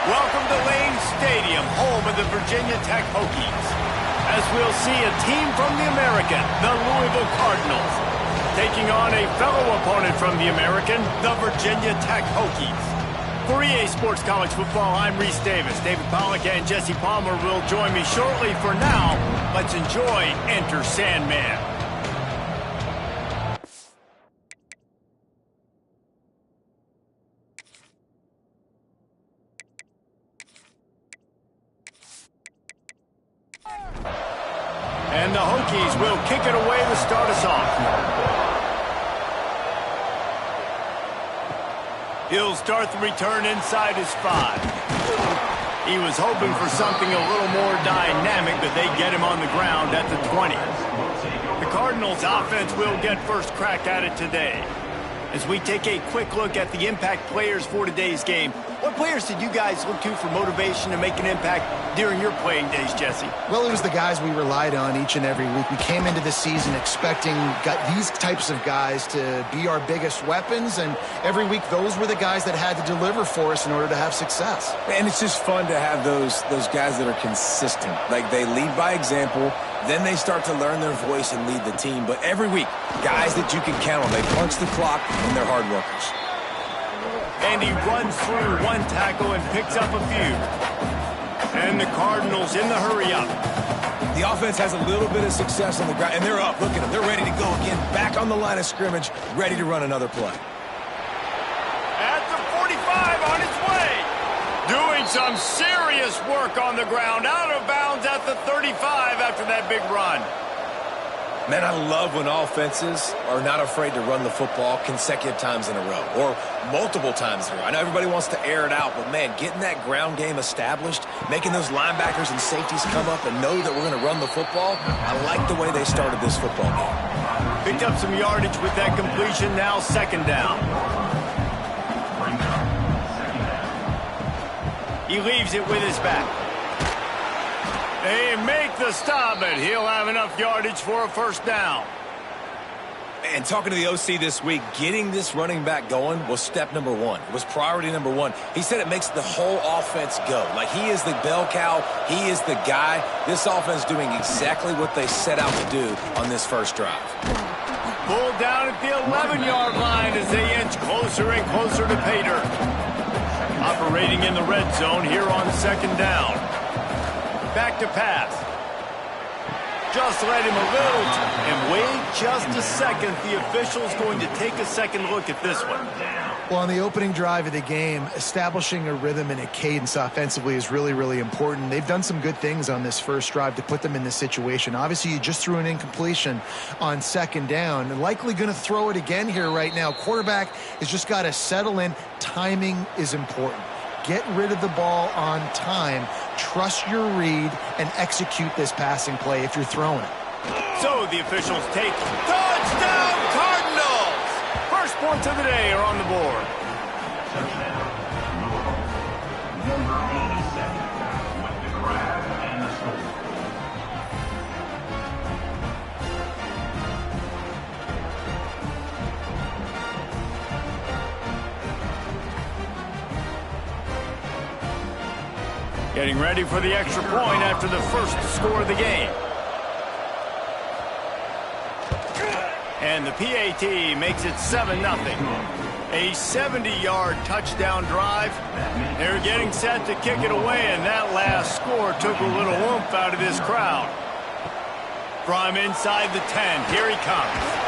Welcome to Lane Stadium, home of the Virginia Tech Hokies. As we'll see a team from the American, the Louisville Cardinals, taking on a fellow opponent from the American, the Virginia Tech Hokies. For EA Sports College Football, I'm Reese Davis. David Pollack and Jesse Palmer will join me shortly. For now, let's enjoy Enter Sandman. And the Hokies will kick it away to start us off. He'll start the return inside his 5. He was hoping for something a little more dynamic, but they get him on the ground at the 20. The Cardinals offense will get first crack at it today. As we take a quick look at the impact players for today's game, what players did you guys look to for motivation to make an impact during your playing days, Jesse? Well, it was the guys we relied on each and every week. We came into the season expecting these types of guys to be our biggest weapons, and every week those were the guys that had to deliver for us in order to have success. And it's just fun to have those guys that are consistent. Like, they lead by example, then they start to learn their voice and lead the team. But every week, guys that you can count on, they punch the clock, and they're hard workers. And he runs through one tackle and picks up a few. And the Cardinals in the hurry-up. The offense has a little bit of success on the ground, and they're up. Look at them. They're ready to go again. Back on the line of scrimmage, ready to run another play. At the 45 on its way. Doing some serious work on the ground. Out of bounds at the 35 after that big run. Man, I love when offenses are not afraid to run the football consecutive times in a row or multiple times in a row. I know everybody wants to air it out, but, man, getting that ground game established, making those linebackers and safeties come up and know that we're going to run the football, I like the way they started this football game. Picked up some yardage with that completion, now second down. He leaves it with his back. They make the stop, but he'll have enough yardage for a first down. And talking to the OC this week, getting this running back going was step number one. It was priority number one. He said it makes the whole offense go. Like, he is the bell cow. He is the guy. This offense doing exactly what they set out to do on this first drive. Pulled down at the 11-yard line as they inch closer and closer to pay dirt. Operating in the red zone here on second down. Back to pass. Just let him a little. And wait just a second. The official's going to take a second look at this one. Well, on the opening drive of the game, establishing a rhythm and a cadence offensively is really, really important. They've done some good things on this first drive to put them in this situation. Obviously, you just threw an incompletion on second down. And likely going to throw it again here right now. Quarterback has just got to settle in. Timing is important. Get rid of the ball on time. Trust your read and execute this passing play if you're throwing it. So the officials take touchdown Cardinals! First points of the day are on the board. Getting ready for the extra point after the first score of the game. And the PAT makes it 7-0. A 70-yard touchdown drive. They're getting set to kick it away, and that last score took a little oomph out of this crowd. From inside the 10, here he comes.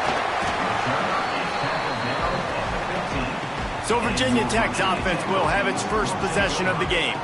So Virginia Tech's offense will have its first possession of the game.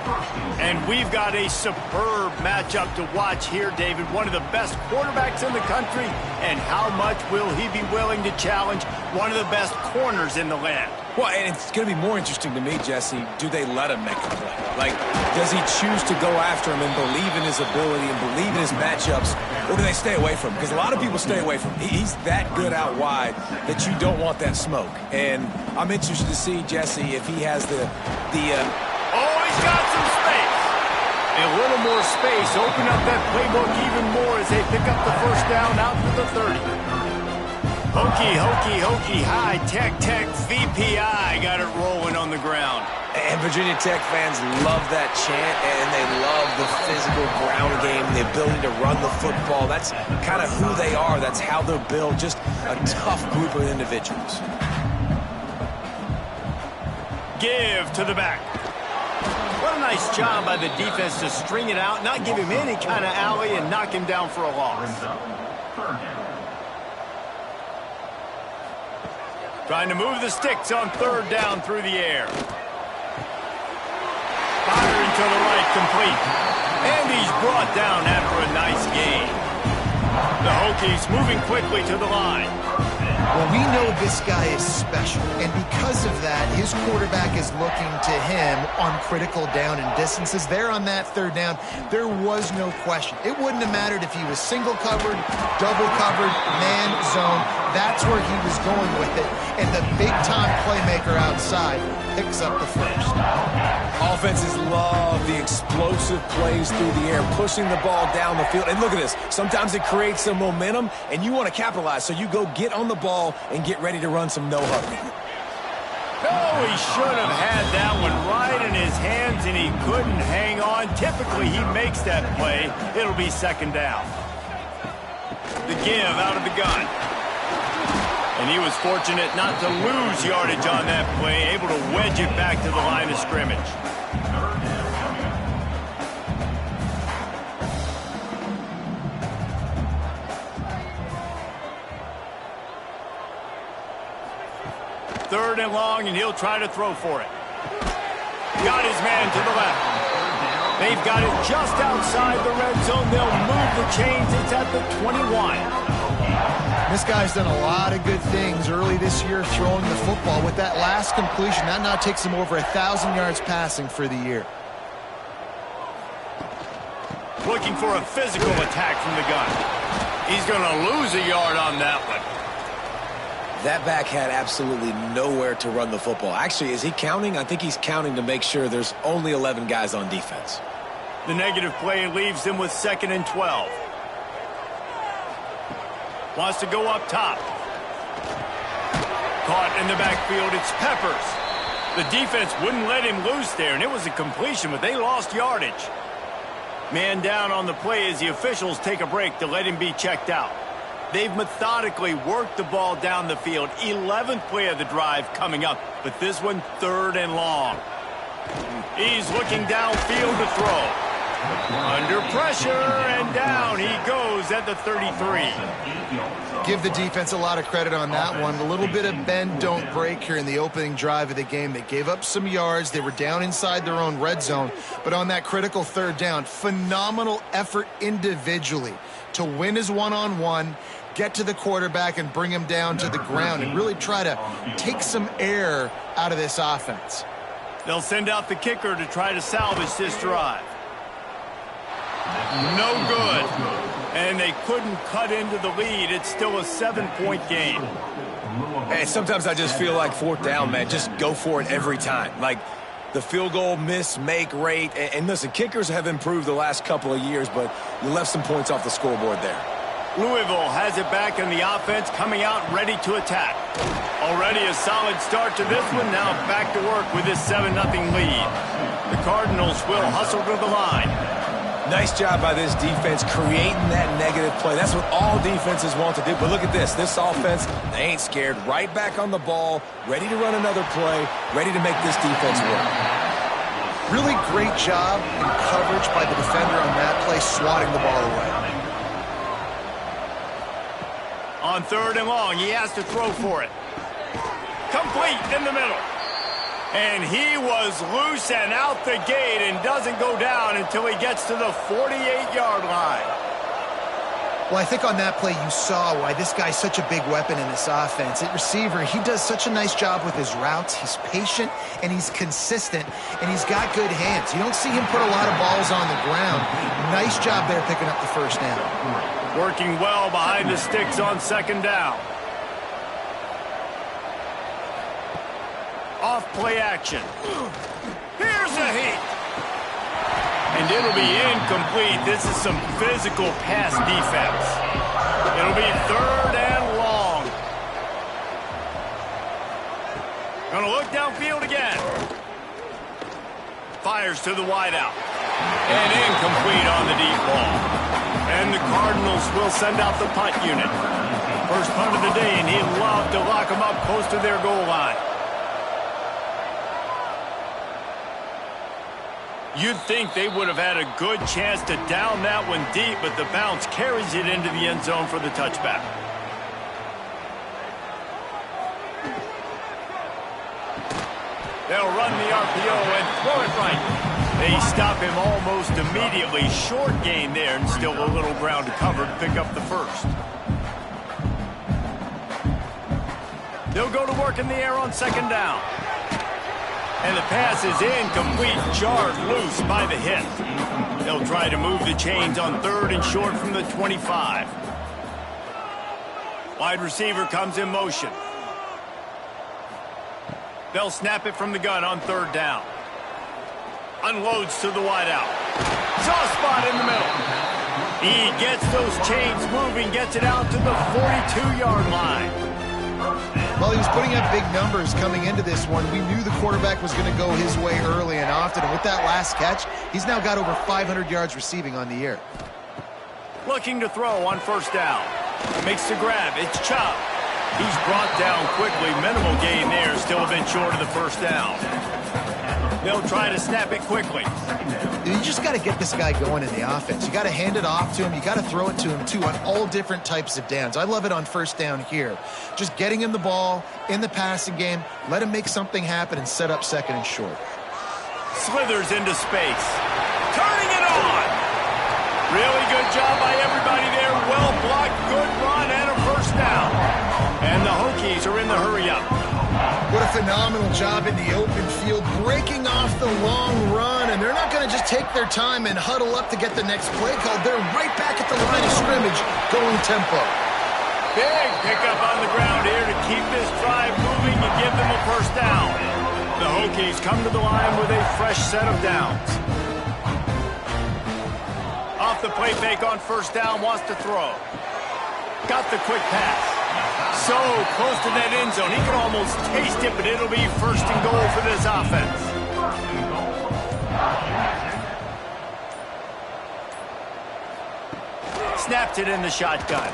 And we've got a superb matchup to watch here, David. One of the best quarterbacks in the country. And how much will he be willing to challenge one of the best corners in the land? Well, and it's going to be more interesting to me, Jesse, do they let him make a play? Like, does he choose to go after him and believe in his ability and believe in his matchups, or do they stay away from him? Because a lot of people stay away from him. He's that good out wide that you don't want that smoke. And I'm interested to see, Jesse, if he has Oh, he's got some space. A little more space. Open up that playbook even more as they pick up the first down out to the 30. Hokey, high-tech, VPI got it rolling on the ground. And Virginia Tech fans love that chant, and they love the physical ground game, the ability to run the football. That's kind of who they are. That's how they're built, just a tough group of individuals. Give to the back. What a nice job by the defense to string it out, not give him any kind of alley, and knock him down for a loss. Trying to move the sticks on third down through the air. Firing to the right, complete. And he's brought down after a nice gain. The Hokies moving quickly to the line. Well, we know this guy is special, and because of that, his quarterback is looking to him on critical down and distances. There on that third down, there was no question. It wouldn't have mattered if he was single covered, double covered, man zone. That's where he was going with it, and the big-time playmaker outside picks up the first. Offenses love the explosive plays through the air, pushing the ball down the field. And look at this. Sometimes it creates some momentum, and you want to capitalize. So you go get on the ball and get ready to run some no-huddle. Oh, he should have had that one right in his hands, and he couldn't hang on. Typically, he makes that play. It'll be second down. The give out of the gun. And he was fortunate not to lose yardage on that play, able to wedge it back to the line of scrimmage. Third and long, and he'll try to throw for it. Got his man to the left. They've got it just outside the red zone. They'll move the chains. It's at the 21. This guy's done a lot of good things early this year throwing the football. With that last completion, that now takes him over 1,000 yards passing for the year. Looking for a physical attack from the gun. He's going to lose a yard on that one. That back had absolutely nowhere to run the football. Actually, is he counting? I think he's counting to make sure there's only 11 guys on defense. The negative play leaves him with 2nd and 12. Wants to go up top. Caught in the backfield, it's Peppers. The defense wouldn't let him loose there, and it was a completion, but they lost yardage. Man down on the play as the officials take a break to let him be checked out. They've methodically worked the ball down the field. 11th play of the drive coming up, but this one 3rd and long. He's looking downfield to throw. Under pressure, and down he goes at the 33. Give the defense a lot of credit on that one. A little bit of bend, don't break here in the opening drive of the game. They gave up some yards. They were down inside their own red zone. But on that critical third down, phenomenal effort individually to win his one-on-one, get to the quarterback and bring him down to the ground and really try to take some air out of this offense. They'll send out the kicker to try to salvage this drive. No good. And they couldn't cut into the lead. It's still a 7-point game. Hey, sometimes I just feel like 4th down, man. Just go for it every time. Like the field goal miss-make rate. And listen, kickers have improved the last couple of years, but you left some points off the scoreboard there. Louisville has it back in the offense, coming out ready to attack. Already a solid start to this one. Now back to work with this 7-0 lead. The Cardinals will hustle to the line. Nice job by this defense creating that negative play. That's what all defenses want to do. But look at this. This offense, they ain't scared. Right back on the ball, ready to run another play, ready to make this defense work. Really great job in coverage by the defender on that play, swatting the ball away. On 3rd and long, he has to throw for it. Complete in the middle. And he was loose and out the gate and doesn't go down until he gets to the 48-yard line. Well, I think on that play you saw why this guy's such a big weapon in this offense. At receiver, he does such a nice job with his routes. He's patient, and he's consistent, and he's got good hands. You don't see him put a lot of balls on the ground. Nice job there picking up the first down. Working well behind the sticks on second down. Off play action. Here's a hit. And it'll be incomplete. This is some physical pass defense. It'll be 3rd and long. Gonna look downfield again. Fires to the wideout. And incomplete on the deep ball. And the Cardinals will send out the punt unit. First punt of the day, and he'd love to lock them up close to their goal line. You'd think they would have had a good chance to down that one deep, but the bounce carries it into the end zone for the touchback. They'll run the RPO and throw it right. They stop him almost immediately. Short gain there, and still a little ground to cover to pick up the first. They'll go to work in the air on second down. And the pass is incomplete, jarred loose by the hit. They'll try to move the chains on 3rd and short from the 25. Wide receiver comes in motion. They'll snap it from the gun on 3rd down. Unloads to the wideout. Soft spot in the middle. He gets those chains moving, gets it out to the 42-yard line. Well, he was putting up big numbers coming into this one. We knew the quarterback was going to go his way early and often. And with that last catch, he's now got over 500 yards receiving on the year. Looking to throw on 1st down. Makes the grab. It's Chubb. He's brought down quickly. Minimal gain there. Still a bit short of the 1st down. They'll try to snap it quickly. You just got to get this guy going in the offense. You got to hand it off to him. You got to throw it to him, too, on all different types of downs. I love it on 1st down here. Just getting him the ball in the passing game, let him make something happen and set up 2nd and short. Slithers into space. Turning it on. Really good job by everybody there. Well blocked, good run, and a 1st down. And the Hokies are in the hurry-up. What a phenomenal job in the open field, breaking off the long run, and they're not going to just take their time and huddle up to get the next play called. They're right back at the line of scrimmage, going tempo. Big pickup on the ground here to keep this drive moving and give them a 1st down. The Hokies come to the line with a fresh set of downs. Off the play fake on 1st down, wants to throw. Got the quick pass. So close to that end zone. He can almost taste it, but it'll be 1st and goal for this offense. Snapped it in the shotgun.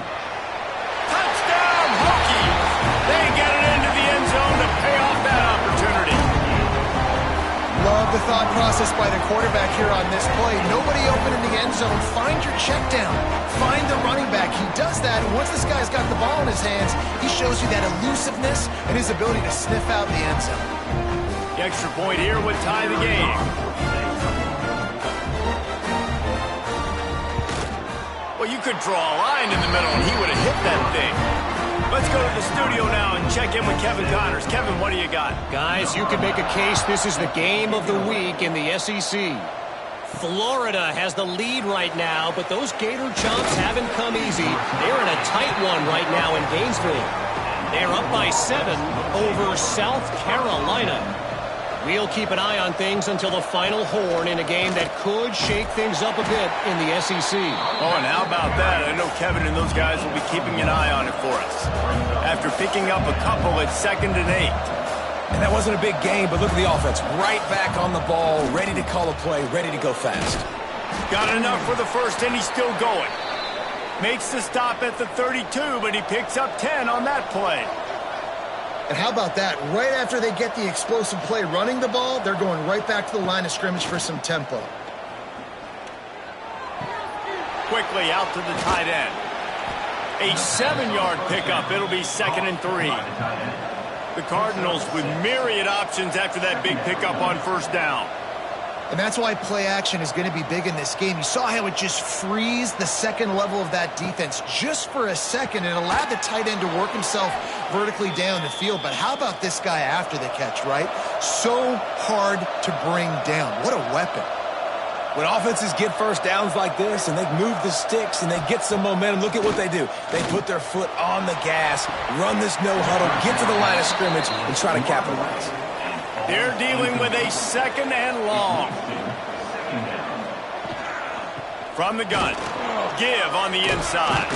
Touchdown, Hokies! They get it into the end zone to pay off that opportunity. Love the thought process by the quarterback here on this play. Nobody open in the end zone. Find your check down. Find the running back. He does that, and once this guy's got the ball in his hands, he shows you that elusiveness and his ability to sniff out the end zone. The extra point here would tie the game. Well, you could draw a line in the middle, and he would have hit that thing. Let's go to the studio now and check in with Kevin Connors. Kevin, what do you got? Guys, you can make a case this is the game of the week in the SEC. Florida has the lead right now, but those Gator Chomps haven't come easy. They're in a tight one right now in Gainesville. They're up by 7 over South Carolina. We'll keep an eye on things until the final horn in a game that could shake things up a bit in the SEC. Oh, and how about that? I know Kevin and those guys will be keeping an eye on it for us. After picking up a couple at 2nd and 8. And that wasn't a big game, but look at the offense. Right back on the ball, ready to call a play, ready to go fast. Got enough for the 1st, and he's still going. Makes the stop at the 32, but he picks up 10 on that play. And how about that? Right after they get the explosive play running the ball, they're going right back to the line of scrimmage for some tempo. Quickly out to the tight end. A 7-yard pickup. It'll be 2nd and 3. The Cardinals with myriad options after that big pickup on 1st down. And that's why play action is going to be big in this game. You saw how it just frees the second level of that defense just for a second and allowed the tight end to work himself vertically down the field. But how about this guy after the catch, right? So hard to bring down. What a weapon. When offenses get first downs like this and they move the sticks and they get some momentum, look at what they do. They put their foot on the gas, run this no huddle, get to the line of scrimmage, and try to capitalize. They're dealing with a second and long. From the gun, give on the inside.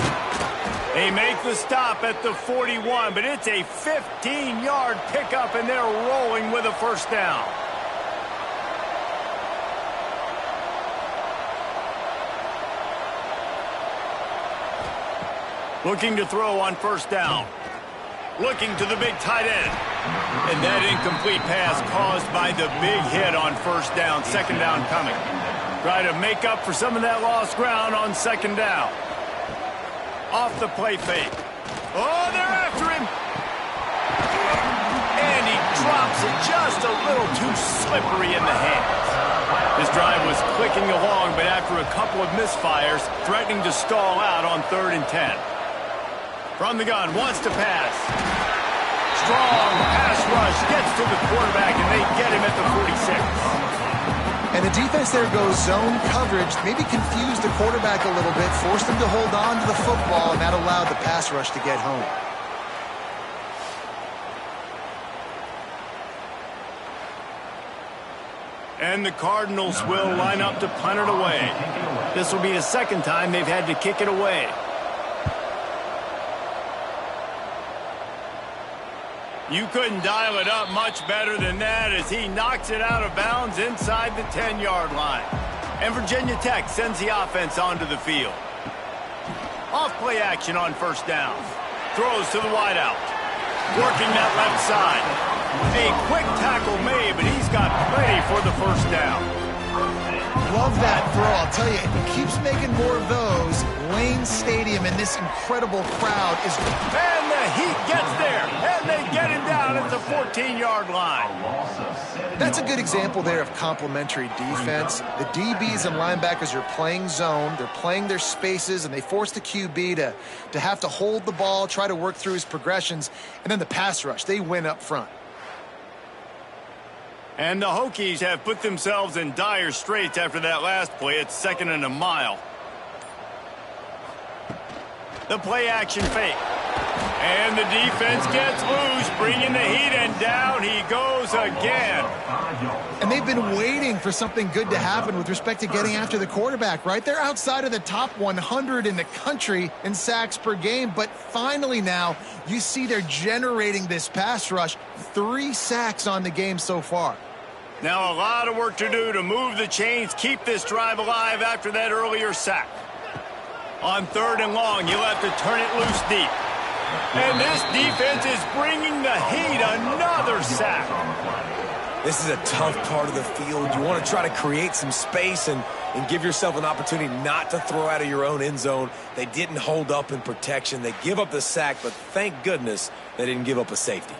They make the stop at the 41, but it's a 15-yard pickup, and they're rolling with a first down. Looking to throw on first down. Looking to the big tight end. And that incomplete pass caused by the big hit on first down. Second down coming. Try to make up for some of that lost ground on second down. Off the play fake. Oh, they're after him. And he drops it just a little too slippery in the hands. This drive was clicking along, but after a couple of misfires, threatening to stall out on 3rd and 10. From the gun, wants to pass. Strong pass rush, gets to the quarterback, and they get him at the 46. And the defense there goes zone coverage, maybe confused the quarterback a little bit, forced him to hold on to the football, and that allowed the pass rush to get home. And the Cardinals will line up to punt it away. This will be the second time they've had to kick it away. You couldn't dial it up much better than that as he knocks it out of bounds inside the 10-yard line. And Virginia Tech sends the offense onto the field. Off play action on first down. Throws to the wideout. Working that left side. A quick tackle made, but he's got plenty for the first down. Love that throw. I'll tell you, if he keeps making more of those, Lane Stadium and this incredible crowd is... And the Heat gets there, and they get him down at the 14-yard line. That's a good example there of complementary defense. The DBs and linebackers are playing zone, they're playing their spaces, and they force the QB to have to hold the ball, try to work through his progressions, and then the pass rush, they win up front. And the Hokies have put themselves in dire straits after that last play. It's 2nd and a mile. The play action fake. And the defense gets loose, bringing the Heat, and down he goes again. And they've been waiting for something good to happen with respect to getting after the quarterback, right? They're outside of the top 100 in the country in sacks per game, but finally now you see they're generating this pass rush. 3 sacks on the game so far. Now a lot of work to do to move the chains, keep this drive alive after that earlier sack. On 3rd and long, you'll have to turn it loose deep. And this defense is bringing the Heat another sack. This is a tough part of the field. You want to try to create some space and give yourself an opportunity not to throw out of your own end zone. They didn't hold up in protection. They give up the sack, but thank goodness they didn't give up a safety.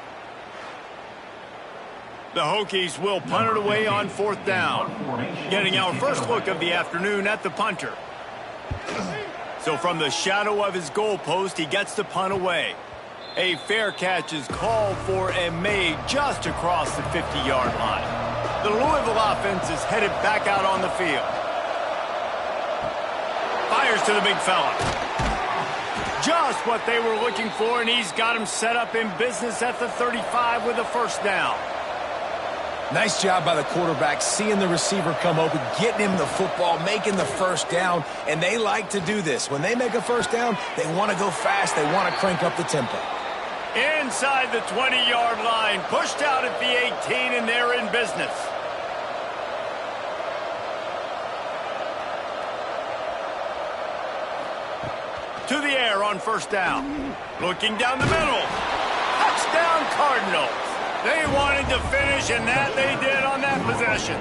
The Hokies will punt it away on 4th down. Getting our first look of the afternoon at the punter. So from the shadow of his goalpost, he gets the punt away. A fair catch is called for and made just across the 50-yard line. The Louisville offense is headed back out on the field. Fires to the big fella. Just what they were looking for, and he's got him set up in business at the 35 with a first down. Nice job by the quarterback, seeing the receiver come open, getting him the football, making the first down, and they like to do this. When they make a first down, they want to go fast, they want to crank up the tempo. Inside the 20-yard line, pushed out at the 18, and they're in business. To the air on first down. Looking down the middle. Touchdown Cardinals. They wanted to finish, and that they did on that possession.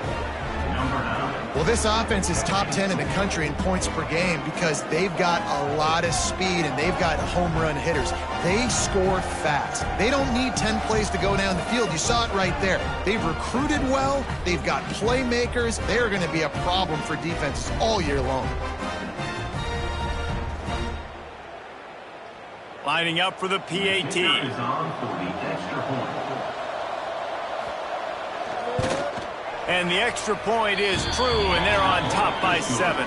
Well, this offense is top 10 in the country in points per game because they've got a lot of speed and they've got home run hitters. They score fast. They don't need 10 plays to go down the field. You saw it right there. They've recruited well. They've got playmakers. They're going to be a problem for defenses all year long. Lining up for the PAT. And the extra point is true, and they're on top by 7.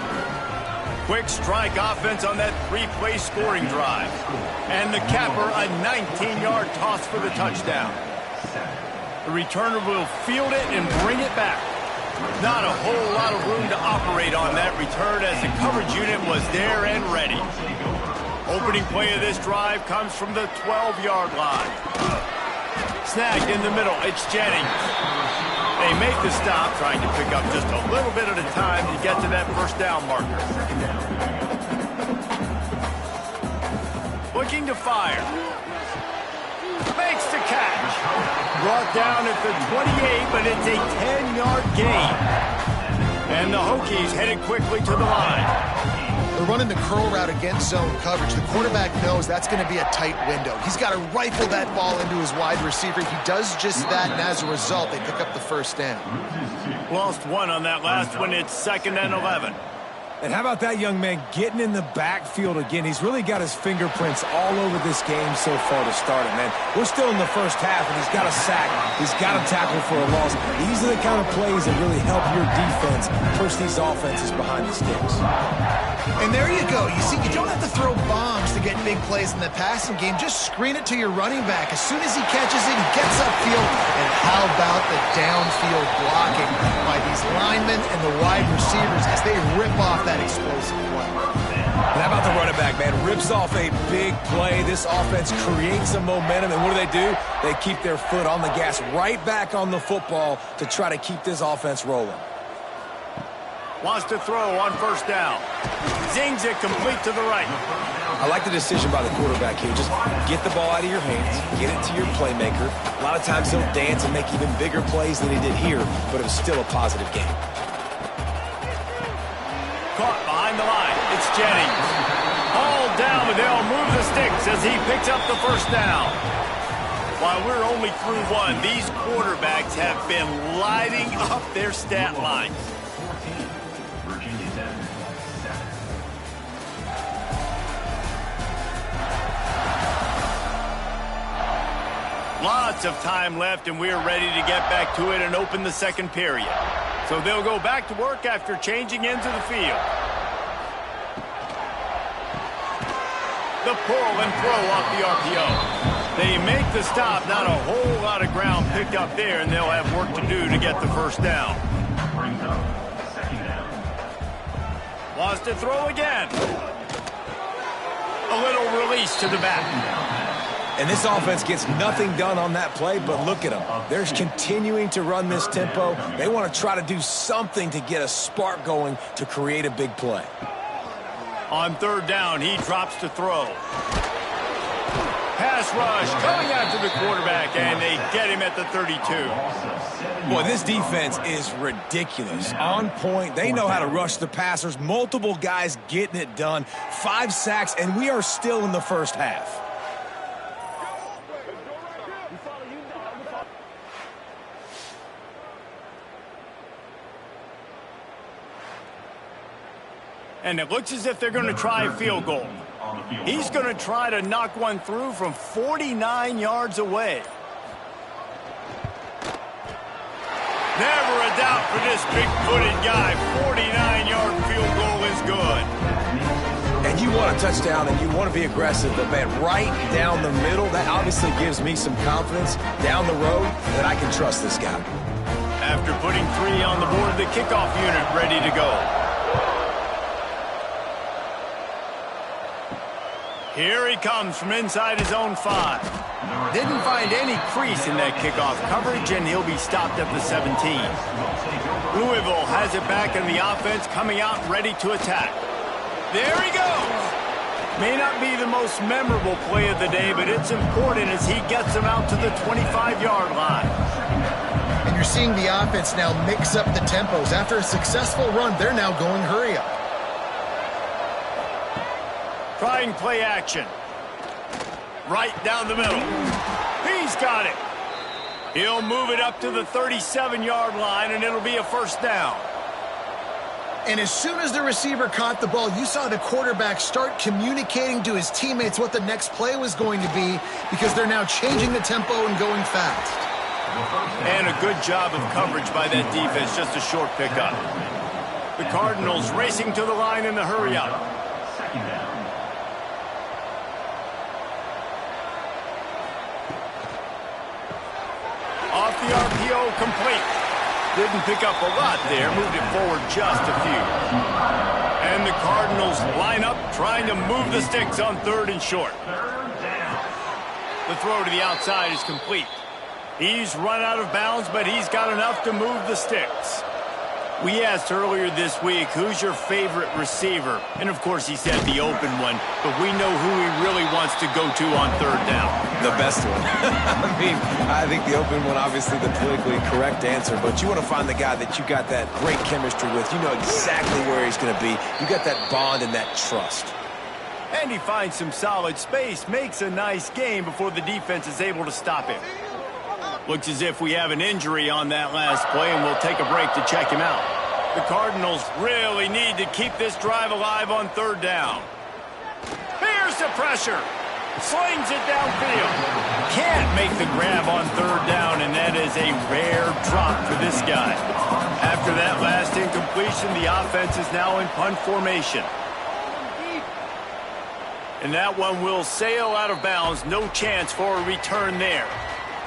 Quick strike offense on that 3-play scoring drive. And the capper, a 19-yard toss for the touchdown. The returner will field it and bring it back. Not a whole lot of room to operate on that return as the coverage unit was there and ready. Opening play of this drive comes from the 12-yard line. Snagged in the middle, it's Jennings. They make the stop, trying to pick up just a little bit at a time to get to that first down marker. Looking to fire. Makes the catch. Brought down at the 28, but it's a 10-yard gain. And the Hokies headed quickly to the line. They're running the curl route against zone coverage. The quarterback knows that's going to be a tight window. He's got to rifle that ball into his wide receiver. He does just that, and as a result, they pick up the first down. Lost one on that last one. It's 2nd and 11. And how about that young man getting in the backfield again? He's really got his fingerprints all over this game so far to start it, man. We're still in the first half, and he's got a sack. He's got a tackle for a loss. These are the kind of plays that really help your defense push these offenses behind the sticks. And there you go. You see, you don't have to throw bombs to get big plays in the passing game. Just screen it to your running back. As soon as he catches it, he gets upfield. And how about the downfield blocking by these linemen and the wide receivers as they rip off that explosive play. And how about the running back, man? Rips off a big play. This offense creates some momentum, and what do? They keep their foot on the gas, right back on the football to try to keep this offense rolling. Wants to throw on first down. Zings it complete to the right. I like the decision by the quarterback here. Just get the ball out of your hands, get it to your playmaker. A lot of times he'll dance and make even bigger plays than he did here, but it was still a positive game. Caught behind the line. It's Jennings. Hauled down, but they'll move the sticks as he picks up the first down. While we're only through one, these quarterbacks have been lighting up their stat lines. Lots of time left, and we're ready to get back to it and open the second period. So they'll go back to work after changing into the field. The pull and throw off the RPO. They make the stop. Not a whole lot of ground picked up there, and they'll have work to do to get the first down. Wants to throw again. A little release to the back. And this offense gets nothing done on that play, but look at them. They're continuing to run this tempo. They want to try to do something to get a spark going to create a big play. On third down, he drops to throw. Pass rush coming after the quarterback, and they get him at the 32. Boy, this defense is ridiculous. On point. They know how to rush the passers. Multiple guys getting it done. 5 sacks, and we are still in the first half. And it looks as if they're going to try a field goal. He's going to try to knock one through from 49 yards away. Never a doubt for this big-footed guy. 49-yard field goal is good. And you want a touchdown and you want to be aggressive, but man, right down the middle, that obviously gives me some confidence down the road that I can trust this guy. After putting 3 on the board, the kickoff unit ready to go. Here he comes from inside his own 5. Didn't find any crease in that kickoff coverage, and he'll be stopped at the 17. Louisville has it back in the offense, coming out ready to attack. There he goes. May not be the most memorable play of the day, but it's important as he gets him out to the 25-yard line. And you're seeing the offense now mix up the tempos. After a successful run, they're now going hurry up. Trying play action. Right down the middle. He's got it. He'll move it up to the 37-yard line, and it'll be a first down. And as soon as the receiver caught the ball, you saw the quarterback start communicating to his teammates what the next play was going to be, because they're now changing the tempo and going fast. And a good job of coverage by that defense, just a short pickup. The Cardinals racing to the line in the hurry-up. Off the RPO, complete. Didn't pick up a lot there, moved it forward just a few. And the Cardinals line up, trying to move the sticks on 3rd and short. The throw to the outside is complete. He's run out of bounds, but he's got enough to move the sticks. We asked earlier this week, who's your favorite receiver? And, of course, he said the open one, but we know who he really wants to go to on 3rd down. The best one. I think the open one, obviously the politically correct answer, but you want to find the guy that you got that great chemistry with. You know exactly where he's going to be. You got that bond and that trust. And he finds some solid space, makes a nice game before the defense is able to stop him. Looks as if we have an injury on that last play, and we'll take a break to check him out. The Cardinals really need to keep this drive alive on 3rd down. Here's the pressure. Slings it downfield. Can't make the grab on 3rd down, and that is a rare drop for this guy. After that last incompletion, the offense is now in punt formation. And that one will sail out of bounds. No chance for a return there.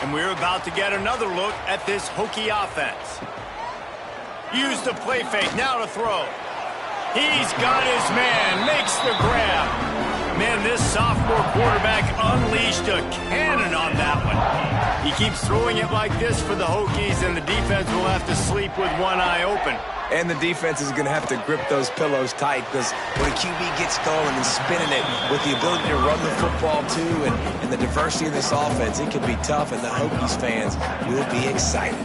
And we're about to get another look at this Hokie offense. Use the play fake, now to throw. He's got his man, makes the grab. Man, this sophomore quarterback unleashed a cannon on that one. He keeps throwing it like this for the Hokies, and the defense will have to sleep with one eye open. And the defense is going to have to grip those pillows tight, because when a QB gets going and spinning it with the ability to run the football too, and the diversity of this offense, it can be tough, and the Hokies fans will be excited.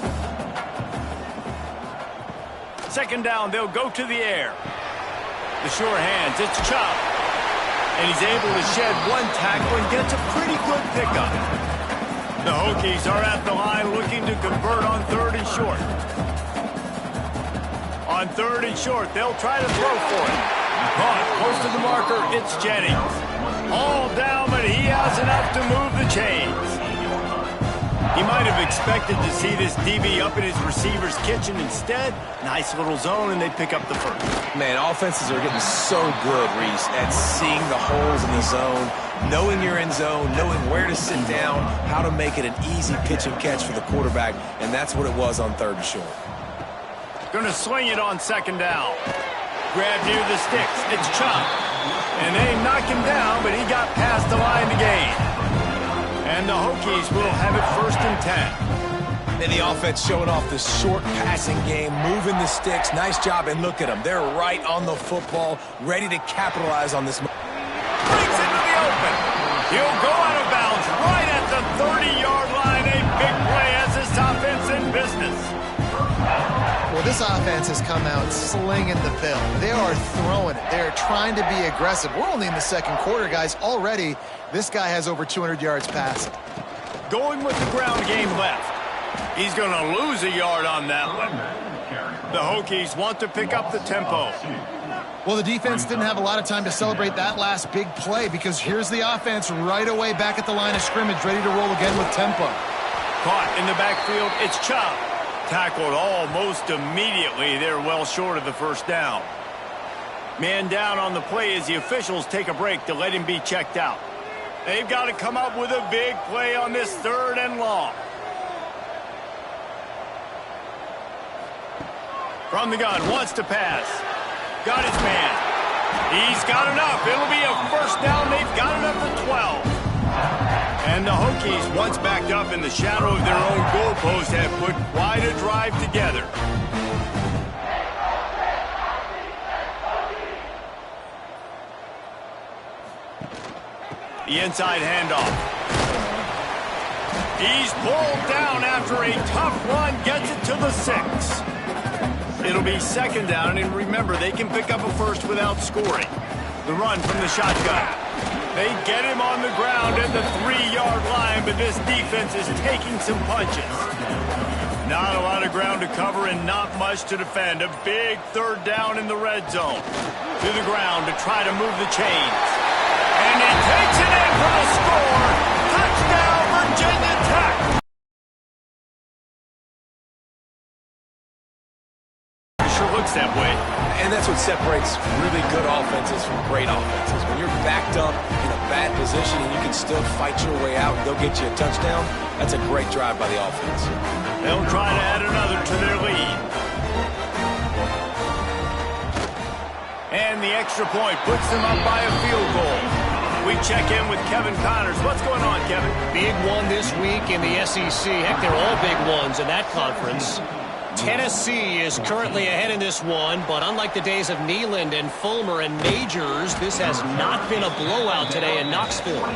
2nd down, they'll go to the air. The sure hands, it's Chop. And he's able to shed one tackle and gets a pretty good pickup. The Hokies are at the line looking to convert on 3rd and short. On 3rd and short, they'll try to throw for it. Caught close to the marker, it's Jennings. All down, but he has enough to move the chains. He might have expected to see this DB up in his receiver's kitchen. Instead, nice little zone, and they pick up the first. Man, offenses are getting so good, Reese, at seeing the holes in the zone, knowing you're in zone, knowing where to sit down, how to make it an easy pitch and catch for the quarterback, and that's what it was on 3rd and short. Gonna swing it on 2nd down. Grab near the sticks. It's Chop. And they knock him down, but he got past the line to gain. And the Hokies will have it 1st and 10. And the offense showing off the short passing game, moving the sticks. Nice job, and look at them. They're right on the football, ready to capitalize on this. Brings it to the open. He'll go out of bounds right at the 30-yard line. A big play as this offense in business. Well, this offense has come out slinging the bill. They are throwing it. They are trying to be aggressive. We're only in the 2nd quarter, guys. Already, this guy has over 200 yards passing. Going with the ground game left. He's going to lose a yard on that one. The Hokies want to pick up the tempo. Well, the defense didn't have a lot of time to celebrate that last big play, because here's the offense right away back at the line of scrimmage, ready to roll again with tempo. Caught in the backfield, it's Chop. Tackled almost immediately. They're well short of the 1st down. Man down on the play as the officials take a break to let him be checked out. They've got to come up with a big play on this 3rd and long. From the gun, wants to pass. Got his man. He's got enough. It'll be a 1st down. They've got it up to 12. And the Hokies, once backed up in the shadow of their own goalpost, have put quite a drive together. The inside handoff. He's pulled down after a tough run, gets it to the 6. It'll be second down, and remember, they can pick up a first without scoring. The run from the shotgun. They get him on the ground at the 3-yard line, but this defense is taking some punches. Not a lot of ground to cover and not much to defend. A big third down in the red zone. To the ground to try to move the chains. And he takes it in for the score. Touchdown, Virginia Tech. It sure looks that way. And that's what separates really good offenses from great offenses. When you're backed up in a bad position and you can still fight your way out and they'll get you a touchdown, that's a great drive by the offense. They'll try to add another to their lead. And the extra point puts them up by a field goal. We check in with Kevin Connors. What's going on, Kevin? Big one this week in the SEC. Heck, they're all big ones in that conference. Tennessee is currently ahead in this one, but unlike the days of Neyland and Fulmer and Majors, this has not been a blowout today in Knoxville.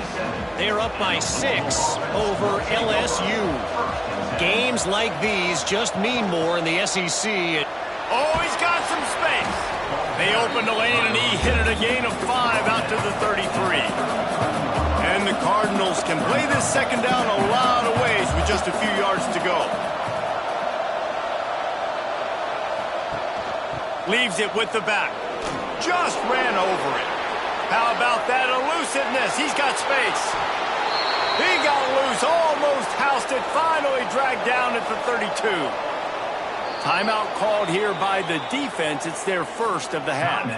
They're up by 6 over LSU. Games like these just mean more in the SEC. Oh, he's got some space. They opened the lane, and he hit it a gain of 5 out to the 33. And the Cardinals can play this second down a lot of ways with just a few yards to go. Leaves it with the back. Just ran over it. How about that elusiveness? He's got space. He got loose, almost housed it, finally dragged down at the 32. Timeout called here by the defense. It's their first of the half.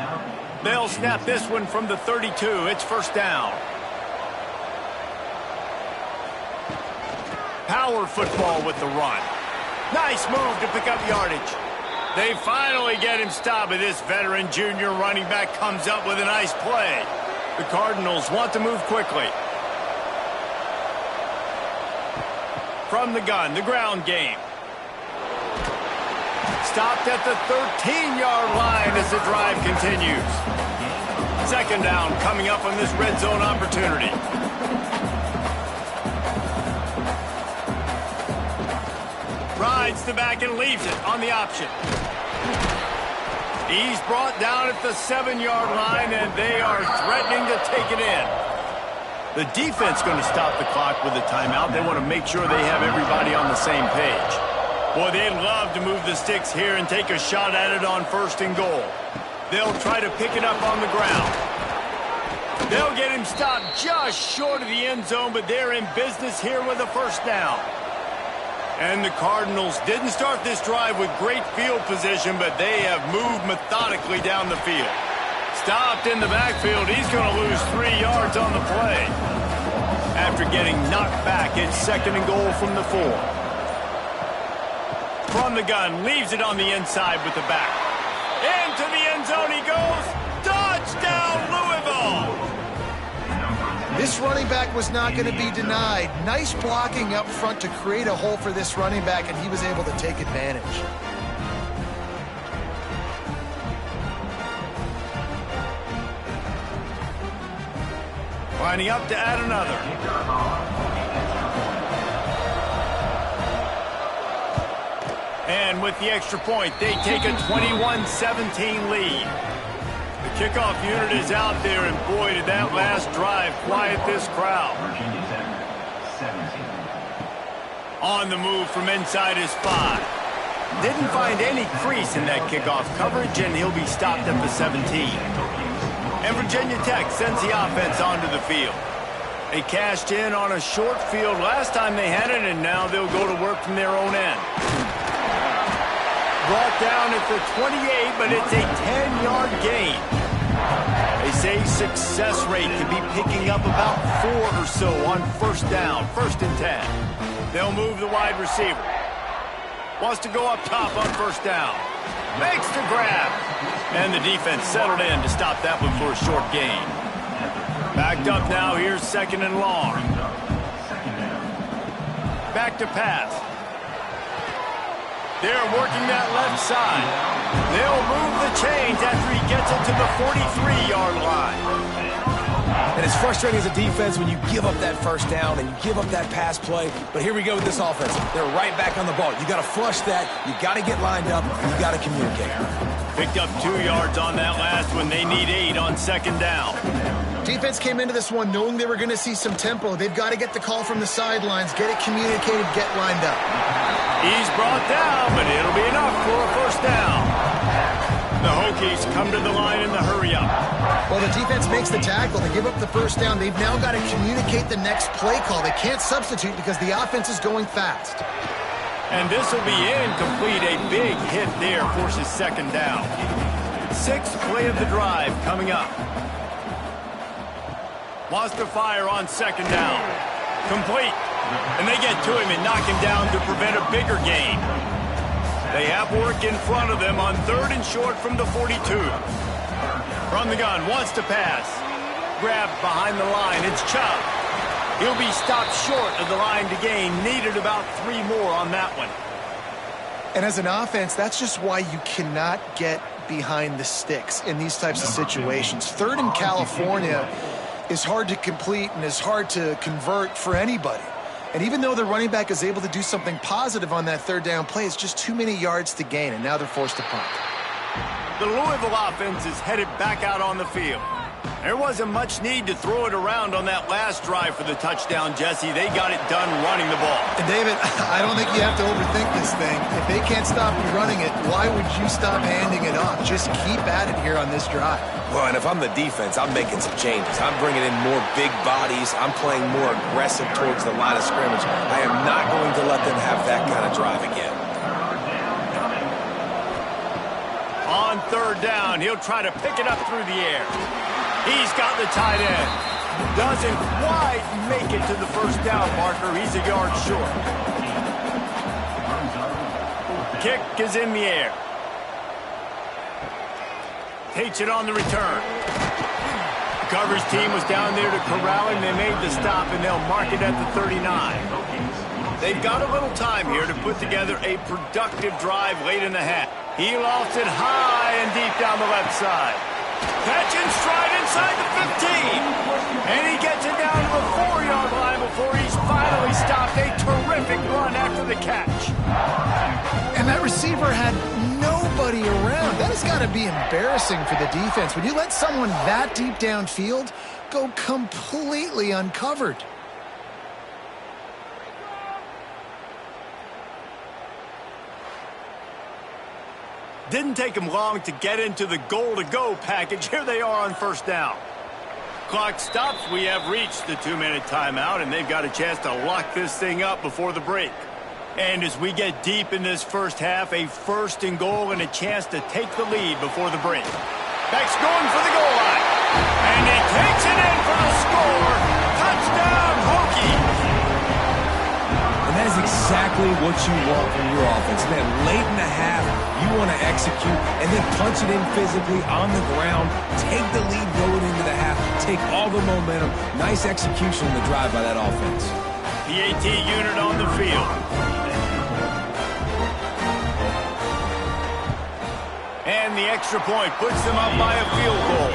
They'll snap this one from the 32. It's first down. Power football with the run. Nice move to pick up yardage. They finally get him stopped, but this veteran junior running back comes up with a nice play. The Cardinals want to move quickly. From the gun, the ground game. Stopped at the 13-yard line as the drive continues. Second down coming up on this red zone opportunity. Rides the back and leaves it on the option. He's brought down at the 7-yard line, and they are threatening to take it in. The defense going to stop the clock with a timeout. They want to make sure they have everybody on the same page. Boy, they'd love to move the sticks here and take a shot at it on first and goal. They'll try to pick it up on the ground. They'll get him stopped just short of the end zone, but they're in business here with a first down. And the Cardinals didn't start this drive with great field position, but they have moved methodically down the field. Stopped in the backfield. He's going to lose 3 yards on the play. After getting knocked back, it's second and goal from the 4. From the gun, leaves it on the inside with the back. Into the end zone he goes. Touchdown, Louisville! This running back was not going to be denied. Nice blocking up front to create a hole for this running back, and he was able to take advantage. Lining up to add another. And with the extra point, they take a 21-17 lead. The kickoff unit is out there, and boy, did that last drive quiet this crowd. On the move from inside his 5. Didn't find any crease in that kickoff coverage, and he'll be stopped at the 17. And Virginia Tech sends the offense onto the field. They cashed in on a short field last time they had it, and now they'll go to work from their own end. Brought down at the 28, but it's a 10-yard gain. They say success rate could be picking up about 4 or so on first down, 1st and 10. They'll move the wide receiver. Wants to go up top on first down. Makes the grab. And the defense settled in to stop that one for a short gain. Backed up now, here's second and long. Back to pass. They're working that left side. They'll move the chains after he gets it to the 43-yard line. And it's frustrating as a defense when you give up that first down and you give up that pass play. But here we go with this offense. They're right back on the ball. You got to flush that. You got to get lined up. You got to communicate. Picked up 2 yards on that last one. They need 8 on second down. Defense came into this one knowing they were going to see some tempo. They've got to get the call from the sidelines, get it communicated, get lined up. He's brought down, but it'll be enough for a first down. The Hokies come to the line in the hurry-up. Well, the defense makes the tackle. They give up the first down. They've now got to communicate the next play call. They can't substitute because the offense is going fast. And this will be incomplete. A big hit there forces second down. 6th play of the drive coming up. Wants to fire on second down. Complete. And they get to him and knock him down to prevent a bigger gain. They have work in front of them on 3rd and short from the 42. From the gun, wants to pass. Grabbed behind the line. It's Chubb. He'll be stopped short of the line to gain. Needed about 3 more on that one. And as an offense, that's just why you cannot get behind the sticks in these types of situations. 3rd in California is hard to complete and is hard to convert for anybody. And even though the running back is able to do something positive on that 3rd down play, it's just too many yards to gain, and now they're forced to punt. The Louisville offense is headed back out on the field. There wasn't much need to throw it around on that last drive for the touchdown, Jesse. They got it done running the ball. And David, I don't think you have to overthink this thing. If they can't stop you running it, why would you stop handing it off? Just keep at it here on this drive. Well, and if I'm the defense, I'm making some changes. I'm bringing in more big bodies. I'm playing more aggressive towards the line of scrimmage. I am not going to let them have that kind of drive again. On 3rd down, he'll try to pick it up through the air. He's got the tight end. Doesn't quite make it to the first down marker. He's a yard short. Kick is in the air. Takes it on the return. The coverage team was down there to corral him. They made the stop, and they'll mark it at the 39. They've got a little time here to put together a productive drive late in the half. He lofts it high and deep down the left side. Catch and stride inside the 15. And he gets it down to the 4-yard line before he's finally stopped. A terrific run after the catch. And that receiver had nobody around. That has got to be embarrassing for the defense. When you let someone that deep downfield go completely uncovered. Didn't take him long to get into the goal-to-go package. Here they are on first down. Clock stops. We have reached the 2-minute timeout, and they've got a chance to lock this thing up before the break. And as we get deep in this first half, a 1st and goal and a chance to take the lead before the break. Beck's going for the goal line. And he takes it in for the score. Touchdown, Hokies. And that is exactly what you want from your offense. Man, late in the half, you want to execute and then punch it in physically on the ground. Take the lead going into the half. Take all the momentum. Nice execution in the drive by that offense. PAT unit on the field. And the extra point puts them up by a field goal.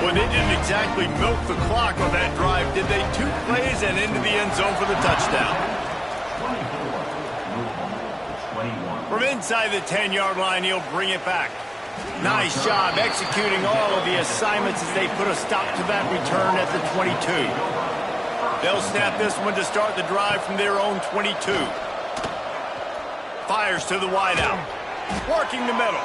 Well, they didn't exactly milk the clock on that drive, did they? 2 plays and into the end zone for the touchdown. From inside the 10-yard line, he'll bring it back. Nice job executing all of the assignments as they put a stop to that return at the 22. They'll snap this one to start the drive from their own 22. Fires to the wideout. Working the middle.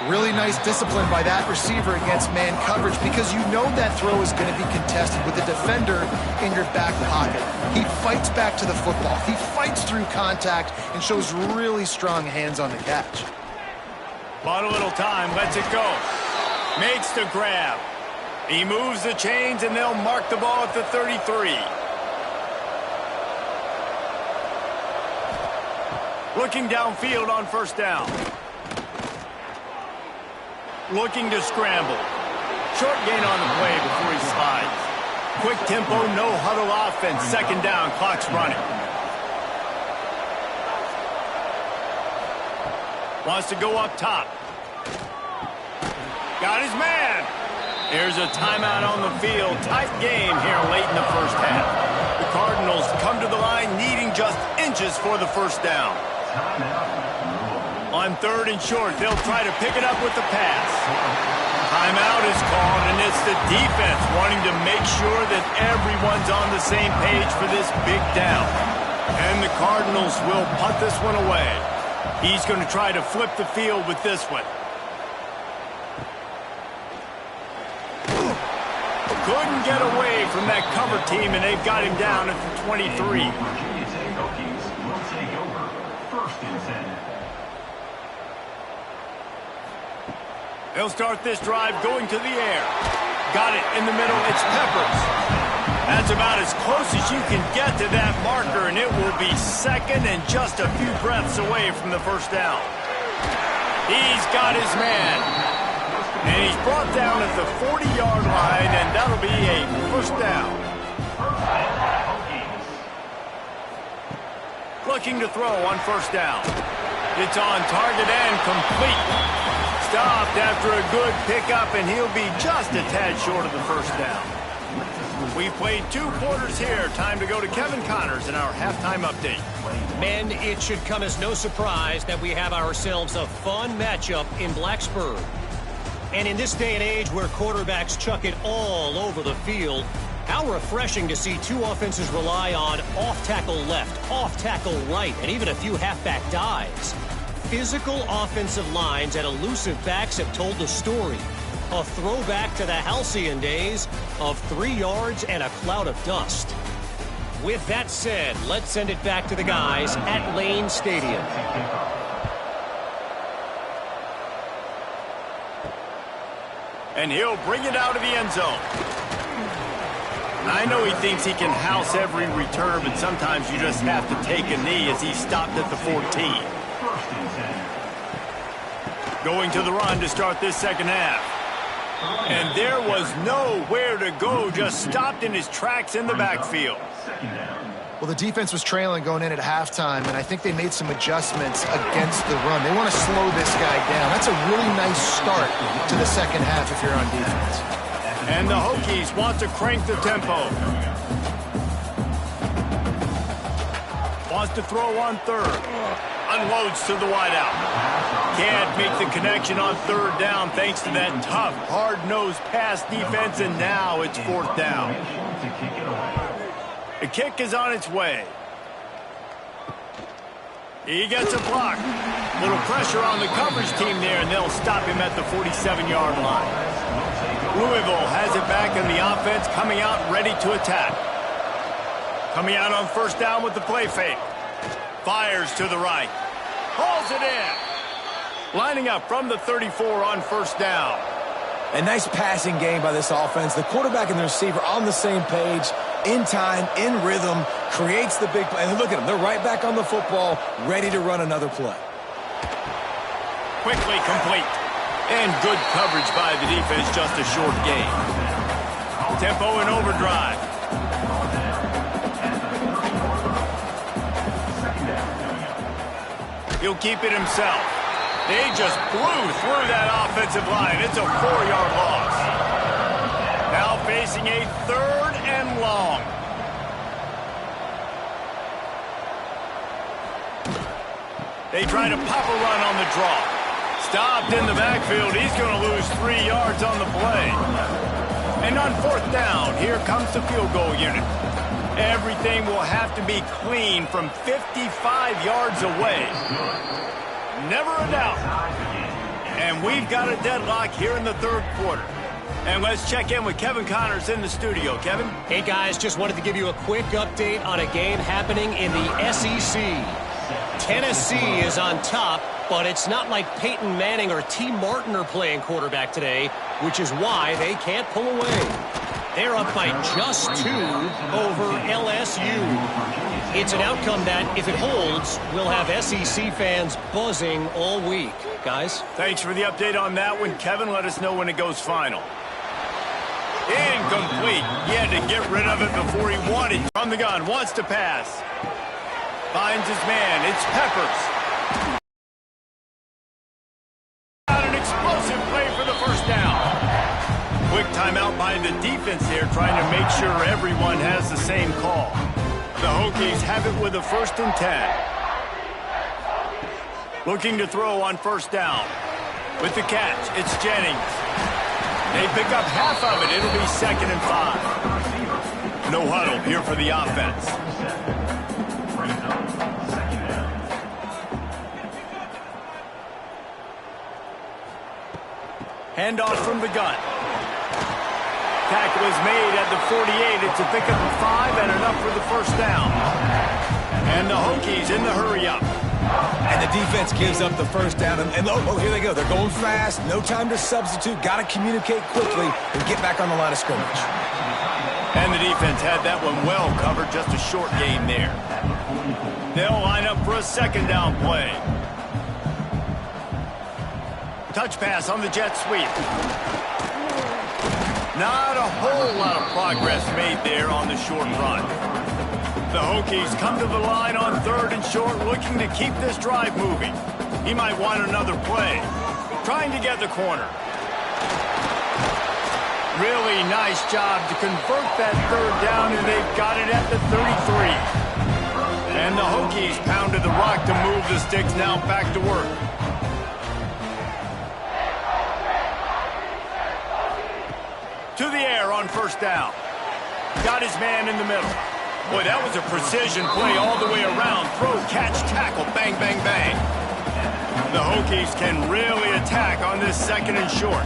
Really nice discipline by that receiver against man coverage because you know that throw is going to be contested with the defender in your back pocket. He fights back to the football. He fights through contact and shows really strong hands on the catch. Bought a little time, lets it go. Makes the grab. He moves the chains and they'll mark the ball at the 33. Looking downfield on first down. Looking to scramble. Short gain on the play before he slides. Quick tempo, no huddle offense. Second down, clock's running. Wants to go up top. Got his man. There's a timeout on the field. Tight game here late in the first half. The Cardinals come to the line needing just inches for the first down. On 3rd and short, they'll try to pick it up with the pass. Timeout is called, and it's the defense wanting to make sure that everyone's on the same page for this big down. And the Cardinals will punt this one away. He's going to try to flip the field with this one. Couldn't get away from that cover team, and they've got him down at the 23. They'll start this drive going to the air. Got it in the middle. It's Peppers. That's about as close as you can get to that marker, and it will be second and just a few breaths away from the first down. He's got his man. And he's brought down at the 40-yard line, and that'll be a first down. Looking to throw on first down. It's on target and complete. Stopped after a good pickup, and he'll be just a tad short of the first down. We've played 2 quarters here. Time to go to Kevin Connors in our halftime update. Men, it should come as no surprise that we have ourselves a fun matchup in Blacksburg. And in this day and age where quarterbacks chuck it all over the field, how refreshing to see 2 offenses rely on off-tackle left, off-tackle right, and even a few halfback dives. Physical offensive lines and elusive backs have told the story. A throwback to the halcyon days of 3 yards and a cloud of dust. With that said, let's send it back to the guys at Lane Stadium. And he'll bring it out of the end zone. I know he thinks he can house every return, but sometimes you just have to take a knee as he stopped at the 14. Going to the run to start this second half. And there was nowhere to go, just stopped in his tracks in the backfield. Well, the defense was trailing going in at halftime, and I think they made some adjustments against the run. They want to slow this guy down. That's a really nice start to the second half if you're on defense. And the Hokies want to crank the tempo. Wants to throw on 3rd. Unloads to the wideout. Can't make the connection on 3rd down thanks to that tough, hard-nosed pass defense, and now it's 4th down. The kick is on its way. He gets a block. Little pressure on the coverage team there, and they'll stop him at the 47-yard line. Louisville has it back in the offense, coming out ready to attack. Coming out on first down with the play fake. Fires to the right. Hauls it in. Lining up from the 34 on first down. A nice passing game by this offense. The quarterback and the receiver on the same page, in time, in rhythm, creates the big play. And look at them. They're right back on the football, ready to run another play. Quickly complete. And good coverage by the defense, just a short gain. Tempo in overdrive. He'll keep it himself. They just blew through that offensive line. It's a 4-yard loss. Now facing a 3rd and long. They try to pop a run on the draw. Stopped in the backfield. He's going to lose 3 yards on the play. And on 4th down, here comes the field goal unit. Everything will have to be clean from 55 yards away. Never a doubt. And we've got a deadlock here in the 3rd quarter. And let's check in with Kevin Connors in the studio. Kevin? Hey, guys, just wanted to give you a quick update on a game happening in the SEC. Tennessee is on top, but it's not like Peyton Manning or T. Martin are playing quarterback today, which is why they can't pull away. They're up by just 2 over LSU. It's an outcome that, if it holds, will have SEC fans buzzing all week. Guys? Thanks for the update on that one, Kevin. Let us know when it goes final. Incomplete. He had to get rid of it before he wanted. From the gun, wants to pass. Finds his man. It's Peppers. An explosive play for the first down. Quick time. They're trying to make sure everyone has the same call. The Hokies have it with a 1st and 10. Looking to throw on 1st down. With the catch, it's Jennings. They pick up half of it. It'll be 2nd and 5. No huddle here for the offense. Handoff from the gun. Tackle is made at the 48. It's a pickup of 5 and enough for the 1st down. And the Hokies in the hurry-up. And the defense gives up the 1st down. And oh, here they go. They're going fast. No time to substitute. Got to communicate quickly and get back on the line of scrimmage. And the defense had that one well covered. Just a short gain there. They'll line up for a 2nd down play. Touch pass on the jet sweep. Not a whole lot of progress made there on the short run. The Hokies come to the line on 3rd and short, looking to keep this drive moving. He might want another play. Trying to get the corner. Really nice job to convert that 3rd down, and they've got it at the 33. And the Hokies pounded the rock to move the sticks, now back to work. To the air on 1st down. Got his man in the middle. Boy, that was a precision play all the way around. Throw, catch, tackle, bang, bang, bang. The Hokies can really attack on this 2nd and short.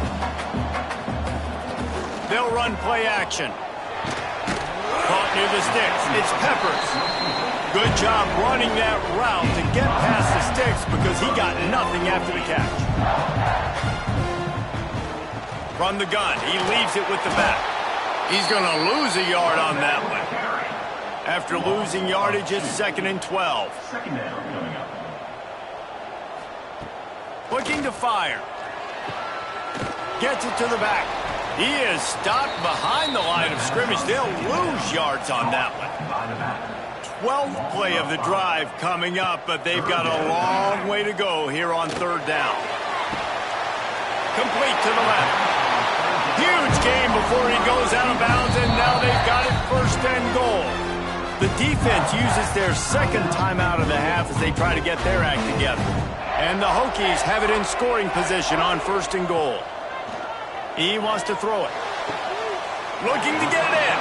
They'll run play action. Caught near the sticks. It's Peppers. Good job running that route to get past the sticks because he got nothing after the catch. From the gun, he leaves it with the back. He's going to lose a yard on that one. After losing yardage, it's 2nd and 12. Looking to fire. Gets it to the back. He is stopped behind the line of scrimmage. They'll lose yards on that one. 12th play of the drive coming up, but they've got a long way to go here on 3rd down. Complete to the left. Huge game before he goes out of bounds, and now they've got it 1st and goal. The defense uses their 2nd timeout of the half as they try to get their act together. And the Hokies have it in scoring position on 1st and goal. He wants to throw it. Looking to get it in.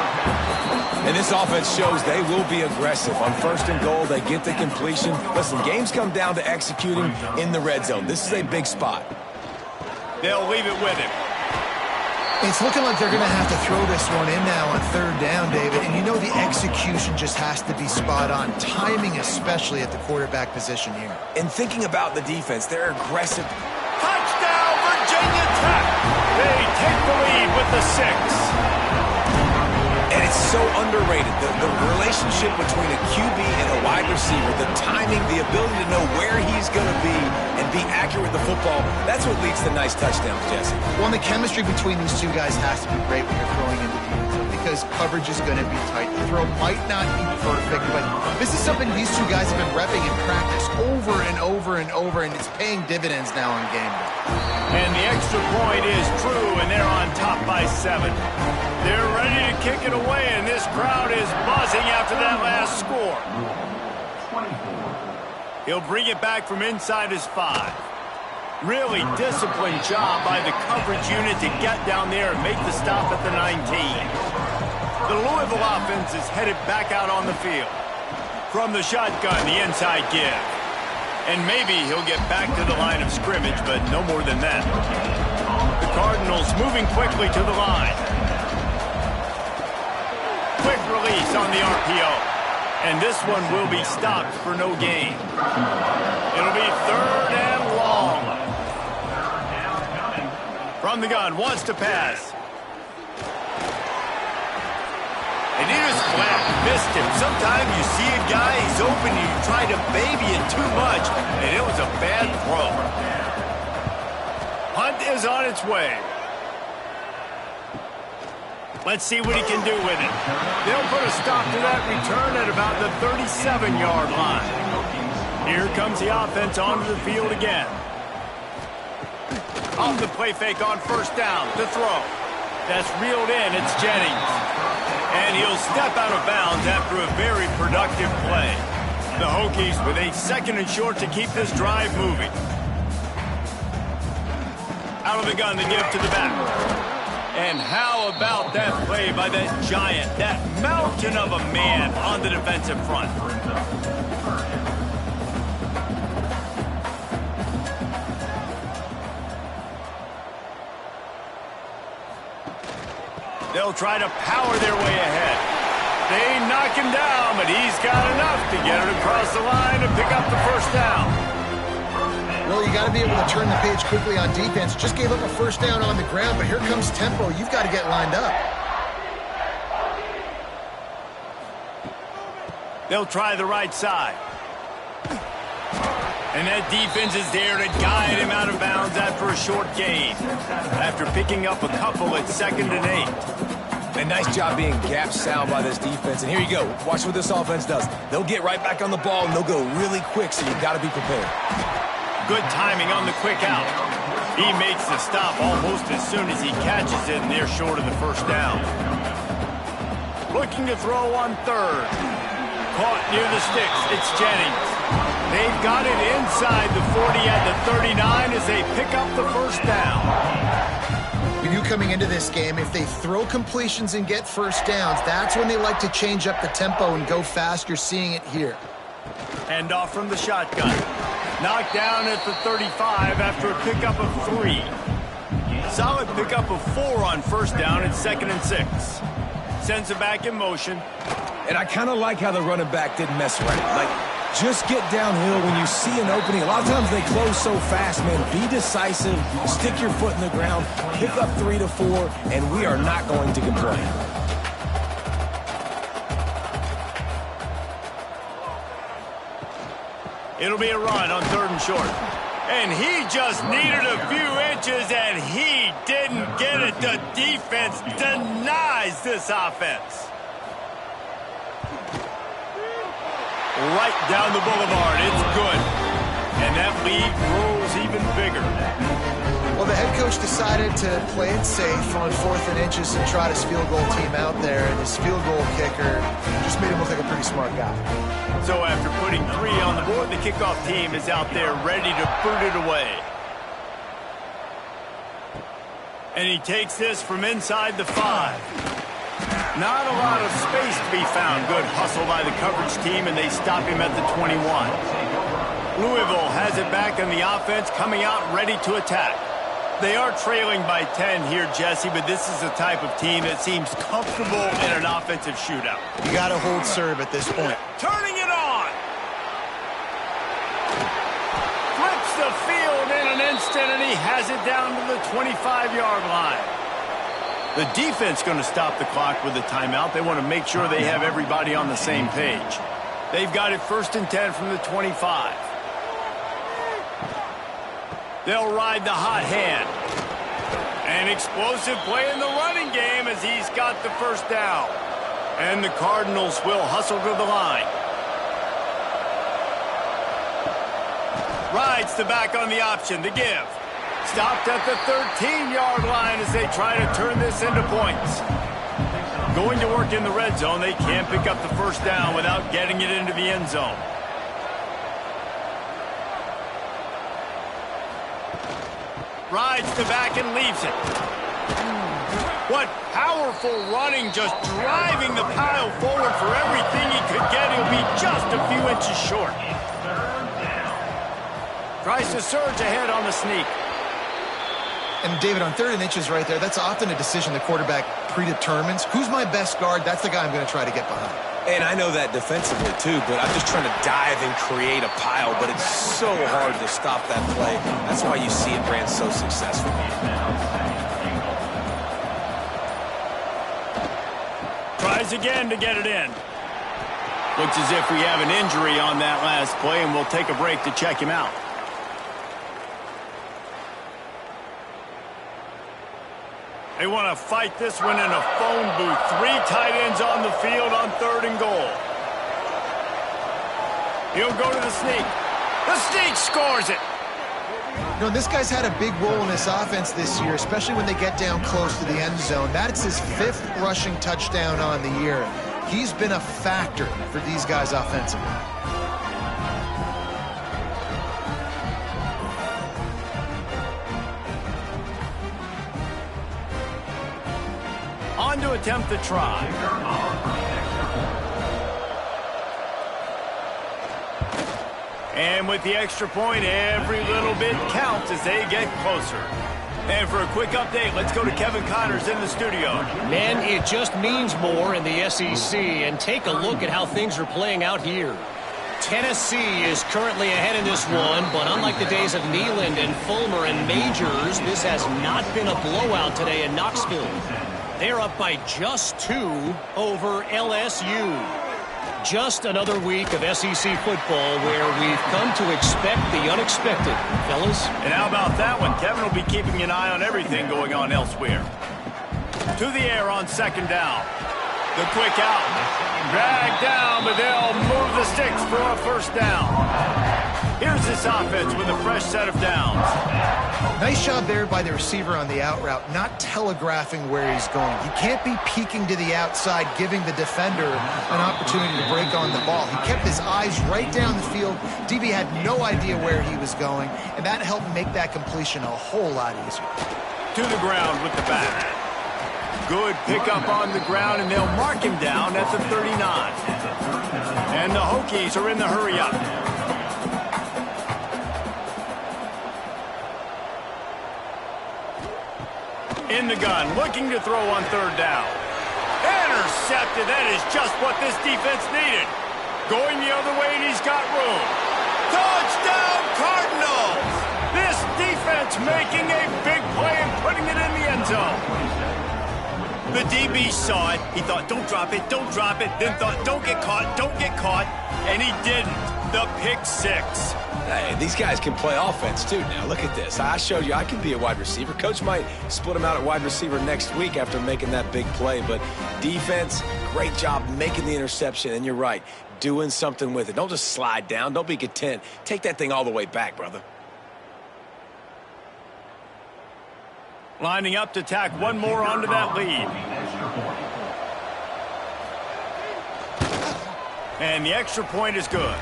And this offense shows they will be aggressive. On 1st and goal, they get the completion. Listen, games come down to executing in the red zone. This is a big spot. They'll leave it with him. It's looking like they're going to have to throw this one in now on 3rd down, David. And you know the execution just has to be spot on. Timing especially at the quarterback position here. And thinking about the defense, they're aggressive. Touchdown, Virginia Tech! They take the lead with the 6. And it's so underrated. The relationship between a QB and a wide receiver, the timing, the ability to know where he's going to be and be accurate with the football, that's what leads to nice touchdowns, Jesse. Well, the chemistry between these two guys has to be great when you're throwing into the end zone because coverage is going to be tight. The throw might not be perfect, but this is something these two guys have been repping in practice over and over and over, and it's paying dividends now on game day. And the extra point is true, and they're on top by 7. They're ready to kick it away, and this crowd is buzzing after that last score. He'll bring it back from inside his 5. Really disciplined job by the coverage unit to get down there and make the stop at the 19. The Louisville offense is headed back out on the field. From the shotgun, the inside give. And maybe he'll get back to the line of scrimmage, but no more than that. The Cardinals moving quickly to the line. Quick release on the RPO. And this one will be stopped for no gain. It'll be 3rd and long. From the gun, wants to pass. And he just flat missed him. Sometimes you see a guy, he's open, and you try to baby it too much, and it was a bad throw. Hunt is on its way. Let's see what he can do with it. They'll put a stop to that return at about the 37-yard line. Here comes the offense onto the field again. Off the play fake on 1st down to throw. That's reeled in. It's Jennings. And he'll step out of bounds after a very productive play. The Hokies with a 2nd and short to keep this drive moving. Out of the gun, the give to the back. And how about that play by that giant, that mountain of a man on the defensive front? They'll try to power their way ahead. They knock him down, but he's got enough to get it across the line and pick up the first down. Well, you got to be able to turn the page quickly on defense. Just gave up a first down on the ground, but here comes tempo. You've got to get lined up. They'll try the right side. And that defense is there to guide him out of bounds after a short gain. After picking up a couple at 2nd and 8. And nice job being gap sound by this defense. And here you go. Watch what this offense does. They'll get right back on the ball, and they'll go really quick, so you've got to be prepared. Good timing on the quick out. He makes the stop almost as soon as he catches it, and they're short of the first down. Looking to throw on 3rd. Caught near the sticks. It's Jennings. They've got it inside the 40 at the 39 as they pick up the first down. We knew coming into this game, if they throw completions and get first downs, that's when they like to change up the tempo and go fast. You're seeing it here. Hand off from the shotgun. Knocked down at the 35 after a pickup of 3. Solid pickup of 4 on first down at 2nd and 6. Sends it back in motion. And I kind of like how the running back didn't mess around. Like, just get downhill when you see an opening. A lot of times they close so fast, man. Be decisive. Stick your foot in the ground. Pick up 3 to 4, and we are not going to complain. It'll be a run on 3rd and short. And he just needed a few inches, and he didn't get it. The defense denies this offense. Right down the boulevard. It's good. And that lead grows even bigger. Well, the head coach decided to play it safe on 4th and inches and try his field goal team out there, and his field goal kicker just made him look like a pretty smart guy. So after putting 3 on the board, the kickoff team is out there ready to boot it away. And he takes this from inside the 5. Not a lot of space to be found. Good hustle by the coverage team, and they stop him at the 21. Louisville has it back on the offense, coming out ready to attack. They are trailing by 10 here, Jesse, but this is the type of team that seems comfortable in an offensive shootout. You got to hold serve at this point. Turning it on. Flips the field in an instant, and he has it down to the 25-yard line. The defense going to stop the clock with a timeout. They want to make sure they have everybody on the same page. They've got it 1st and 10 from the 25. They'll ride the hot hand. An explosive play in the running game as he's got the first down. And the Cardinals will hustle to the line. Rides the back on the option, the give. Stopped at the 13-yard line as they try to turn this into points. Going to work in the red zone. They can't pick up the first down without getting it into the end zone. Rides the back and leaves it. What powerful running, just driving the pile forward for everything he could get. He'll be just a few inches short. Tries to surge ahead on the sneak. And, David, on 3rd and inches right there, that's often a decision the quarterback predetermines. Who's my best guard? That's the guy I'm going to try to get behind. And I know that defensively, too, but I'm just trying to dive and create a pile, but it's so hard to stop that play. That's why you see it ran so successful. Tries again to get it in. Looks as if we have an injury on that last play, and we'll take a break to check him out. They want to fight this one in a phone booth. 3 tight ends on the field on 3rd and goal. He'll go to the sneak. The sneak scores it. You know, this guy's had a big role in this offense this year, especially when they get down close to the end zone. That's his 5th rushing touchdown on the year. He's been a factor for these guys offensively. On to attempt the try. And with the extra point, every little bit counts as they get closer. And for a quick update, let's go to Kevin Connors in the studio. Man, it just means more in the SEC. And take a look at how things are playing out here. Tennessee is currently ahead in this one, but unlike the days of Neyland and Fulmer and Majors, this has not been a blowout today in Knoxville. They're up by just 2 over LSU. Just another week of SEC football where we've come to expect the unexpected, fellas. And how about that one? Kevin will be keeping an eye on everything going on elsewhere. To the air on 2nd down. The quick out. Dragged down, but they'll move the sticks for a 1st down. Here's this offense with a fresh set of downs. Nice job there by the receiver on the out route, not telegraphing where he's going. He can't be peeking to the outside, giving the defender an opportunity to break on the ball. He kept his eyes right down the field. DB had no idea where he was going, and that helped make that completion a whole lot easier. To the ground with the back. Good pickup on the ground, and they'll mark him down at the 39. And the Hokies are in the hurry-up. In the gun, looking to throw on 3rd down. Intercepted. That is just what this defense needed. Going the other way, and he's got room. Touchdown, Cardinals! This defense making a big play and putting it in the end zone. The DB saw it. He thought, don't drop it, don't drop it. Then thought, don't get caught, don't get caught. And he didn't. The pick 6. Hey, these guys can play offense, too. Now, look at this. I showed you I can be a wide receiver. Coach might split him out at wide receiver next week after making that big play. But defense, great job making the interception. And you're right, doing something with it. Don't just slide down. Don't be content. Take that thing all the way back, brother. Lining up to tack one more onto that lead. And the extra point is good.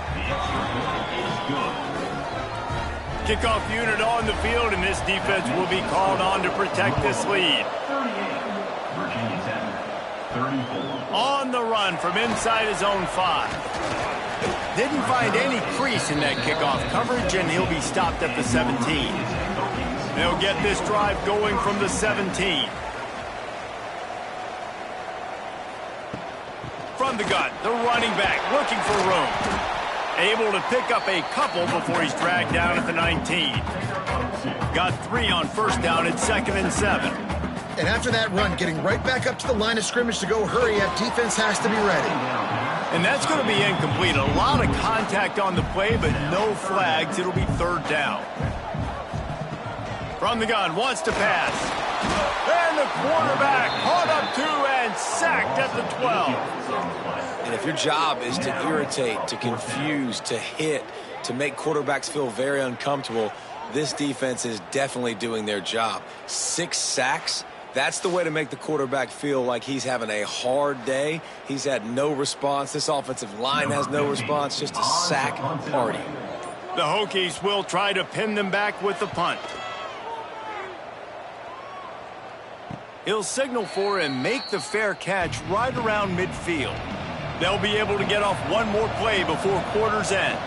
Kickoff unit on the field, and this defense will be called on to protect this lead. On the run from inside his own 5. Didn't find any crease in that kickoff coverage, and he'll be stopped at the 17. They'll get this drive going from the 17. From the gun, the running back looking for room. Able to pick up a couple before he's dragged down at the 19. Got 3 on 1st down at 2nd and 7. And after that run, getting right back up to the line of scrimmage to go hurry up, defense has to be ready. And that's going to be incomplete. A lot of contact on the play, but no flags. It'll be 3rd down. From the gun, wants to pass. And the quarterback caught up 2 and sacked at the 12. And if your job is to irritate, to confuse, to hit, to make quarterbacks feel very uncomfortable, this defense is definitely doing their job. 6 sacks, that's the way to make the quarterback feel like he's having a hard day. He's had no response. This offensive line has no response, just a sack party. The Hokies will try to pin them back with the punt. He'll signal for and make the fair catch right around midfield. They'll be able to get off one more play before quarter's end.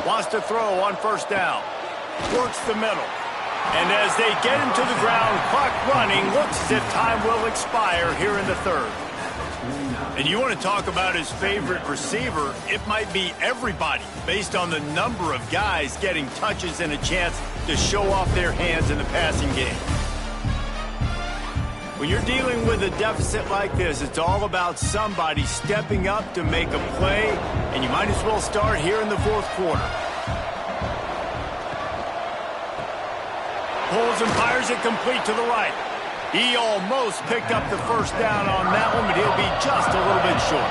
Wants to throw on 1st down. Works the middle. And as they get him to the ground, clock running, looks as if time will expire here in the 3rd. And you want to talk about his favorite receiver, it might be everybody based on the number of guys getting touches and a chance to show off their hands in the passing game. When you're dealing with a deficit like this, it's all about somebody stepping up to make a play, and you might as well start here in the 4th quarter. Pulls and fires it complete to the right. He almost picked up the 1st down on that one, but he'll be just a little bit short.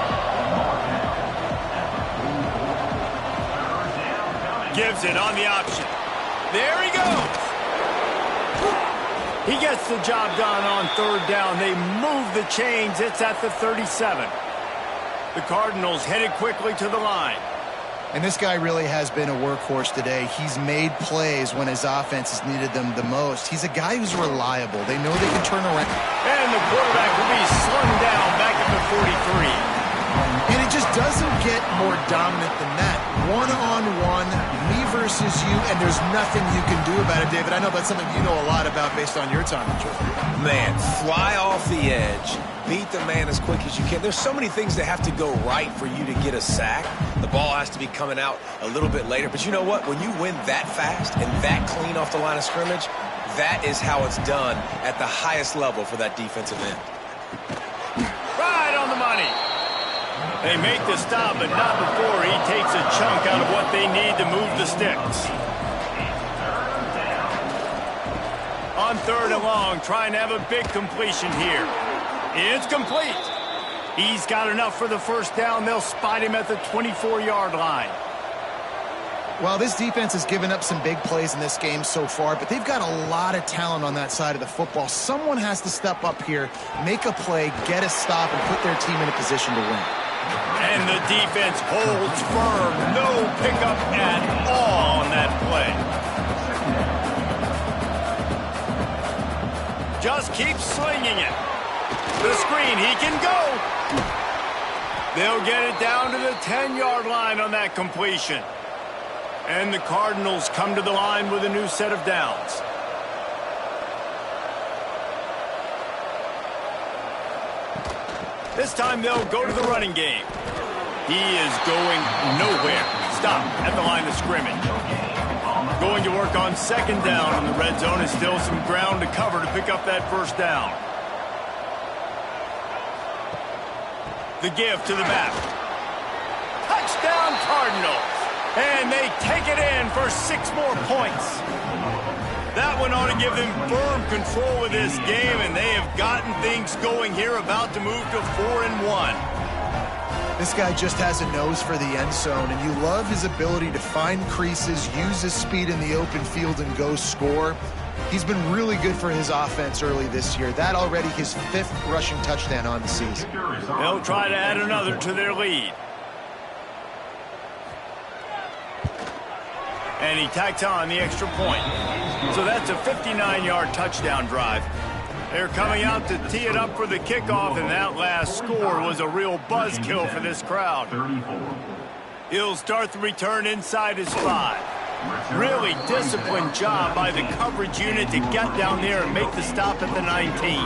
gives it on the option. There he goes. He gets the job done on third down. They move the chains. It's at the 37. The Cardinals headed quickly to the line. And this guy really has been a workhorse today. He's made plays when his offense has needed them the most. He's a guy who's reliable. They know they can turn around. And the quarterback will be slung down back at the 43. And it just doesn't get more dominant than that. One-on-one, me versus you, and there's nothing you can do about it, David. I know that's something you know a lot about based on your time in Georgia. Man, fly off the edge, beat the man as quick as you can. There's so many things that have to go right for you to get a sack. The ball has to be coming out a little bit later. But you know what? When you win that fast and that clean off the line of scrimmage, that is how it's done at the highest level for that defensive end. Right on the money. They make the stop, but not before he takes a chunk out of what they need to move the sticks. On third and long, trying to have a big completion here. It's complete. He's got enough for the first down. They'll spot him at the 24-yard line. Well, this defense has given up some big plays in this game so far, but they've got a lot of talent on that side of the football. Someone has to step up here, make a play, get a stop, and put their team in a position to win. And the defense holds firm. No pickup at all on that play. Just keep slinging it. The screen, he can go. They'll get it down to the 10-yard line on that completion. And the Cardinals come to the line with a new set of downs. This time they'll go to the running game. He is going nowhere. Stop at the line of scrimmage. Going to work on second down in the red zone. Is still some ground to cover to pick up that first down. The give to the back. Touchdown Cardinals. And they take it in for 6 more points. That one ought to give them firm control of this game, and they have gotten things going here, about to move to 4-1. This guy just has a nose for the end zone, and you love his ability to find creases, use his speed in the open field, and go score. He's been really good for his offense early this year. That already his 5th rushing touchdown on the season. They'll try to add another to their lead. And he tacks on the extra point. So that's a 59-yard touchdown drive. They're coming out to tee it up for the kickoff, and that last score was a real buzzkill for this crowd. He'll start the return inside his 5. Really disciplined job by the coverage unit to get down there and make the stop at the 19.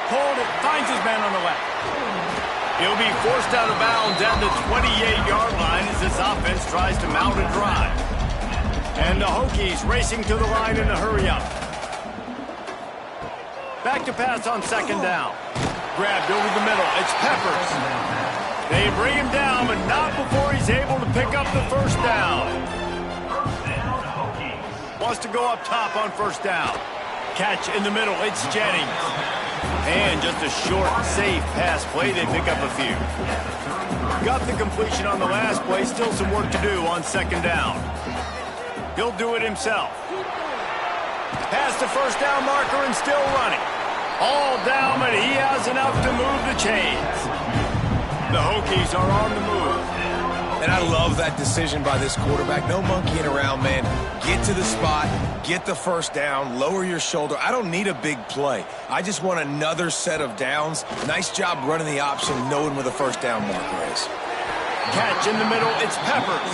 Hold it, finds his man on the left. He'll be forced out of bounds at the 28-yard line as this offense tries to mount a drive. And the Hokies racing to the line in a hurry-up. Back to pass on second down. Grabbed over the middle. It's Peppers. They bring him down, but not before he's able to pick up the first down. Wants to go up top on first down. Catch in the middle. It's Jennings. And just a short, safe pass play. They pick up a few. Got the completion on the last play. Still some work to do on second down. He'll do it himself. Past the first down marker and still running. All down, but he has enough to move the chains. The Hokies are on the move. And I love that decision by this quarterback. No monkeying around, man. Get to the spot, get the first down, lower your shoulder. I don't need a big play. I just want another set of downs. Nice job running the option, knowing where the first down marker is. Catch in the middle, it's Peppers.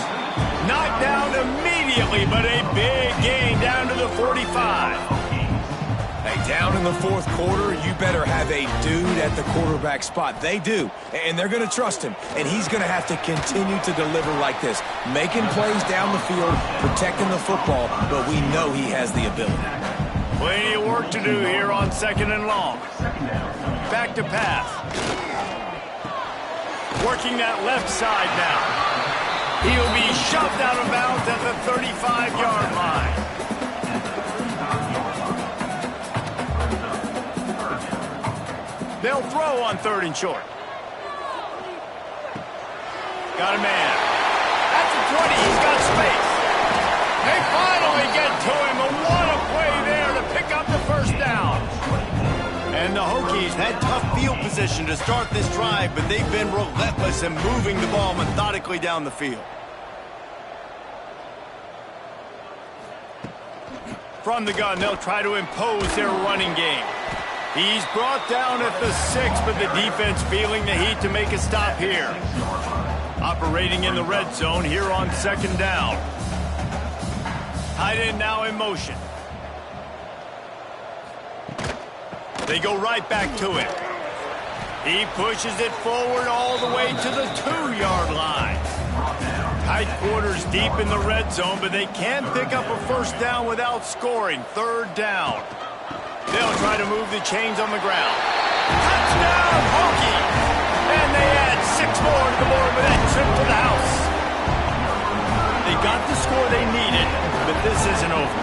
Knocked down immediately, but a big gain down to the 45. Hey, down in the fourth quarter, you better have a dude at the quarterback spot. They do, and they're going to trust him, and he's going to have to continue to deliver like this, making plays down the field, protecting the football, but we know he has the ability. Plenty of work to do here on second and long. Back to pass. Working that left side now. He'll be shoved out of bounds at the 35-yard line. They'll throw on 3rd and short. Got a man. At the 20, he's got space. They finally get to him, and what a play there to pick up the 1st down. And the Hokies had tough field position to start this drive, but they've been relentless in moving the ball methodically down the field. From the gun, they'll try to impose their running game. He's brought down at the 6, but the defense feeling the heat to make a stop here. Operating in the red zone here on 2nd down. Tight end now in motion. They go right back to him. He pushes it forward all the way to the 2-yard line. Tight quarters deep in the red zone, but they can't pick up a 1st down without scoring. 3rd down. They'll try to move the chains on the ground. Touchdown, Hokies! And they add 6 more to the board with that trip to the house. They got the score they needed, but this isn't over.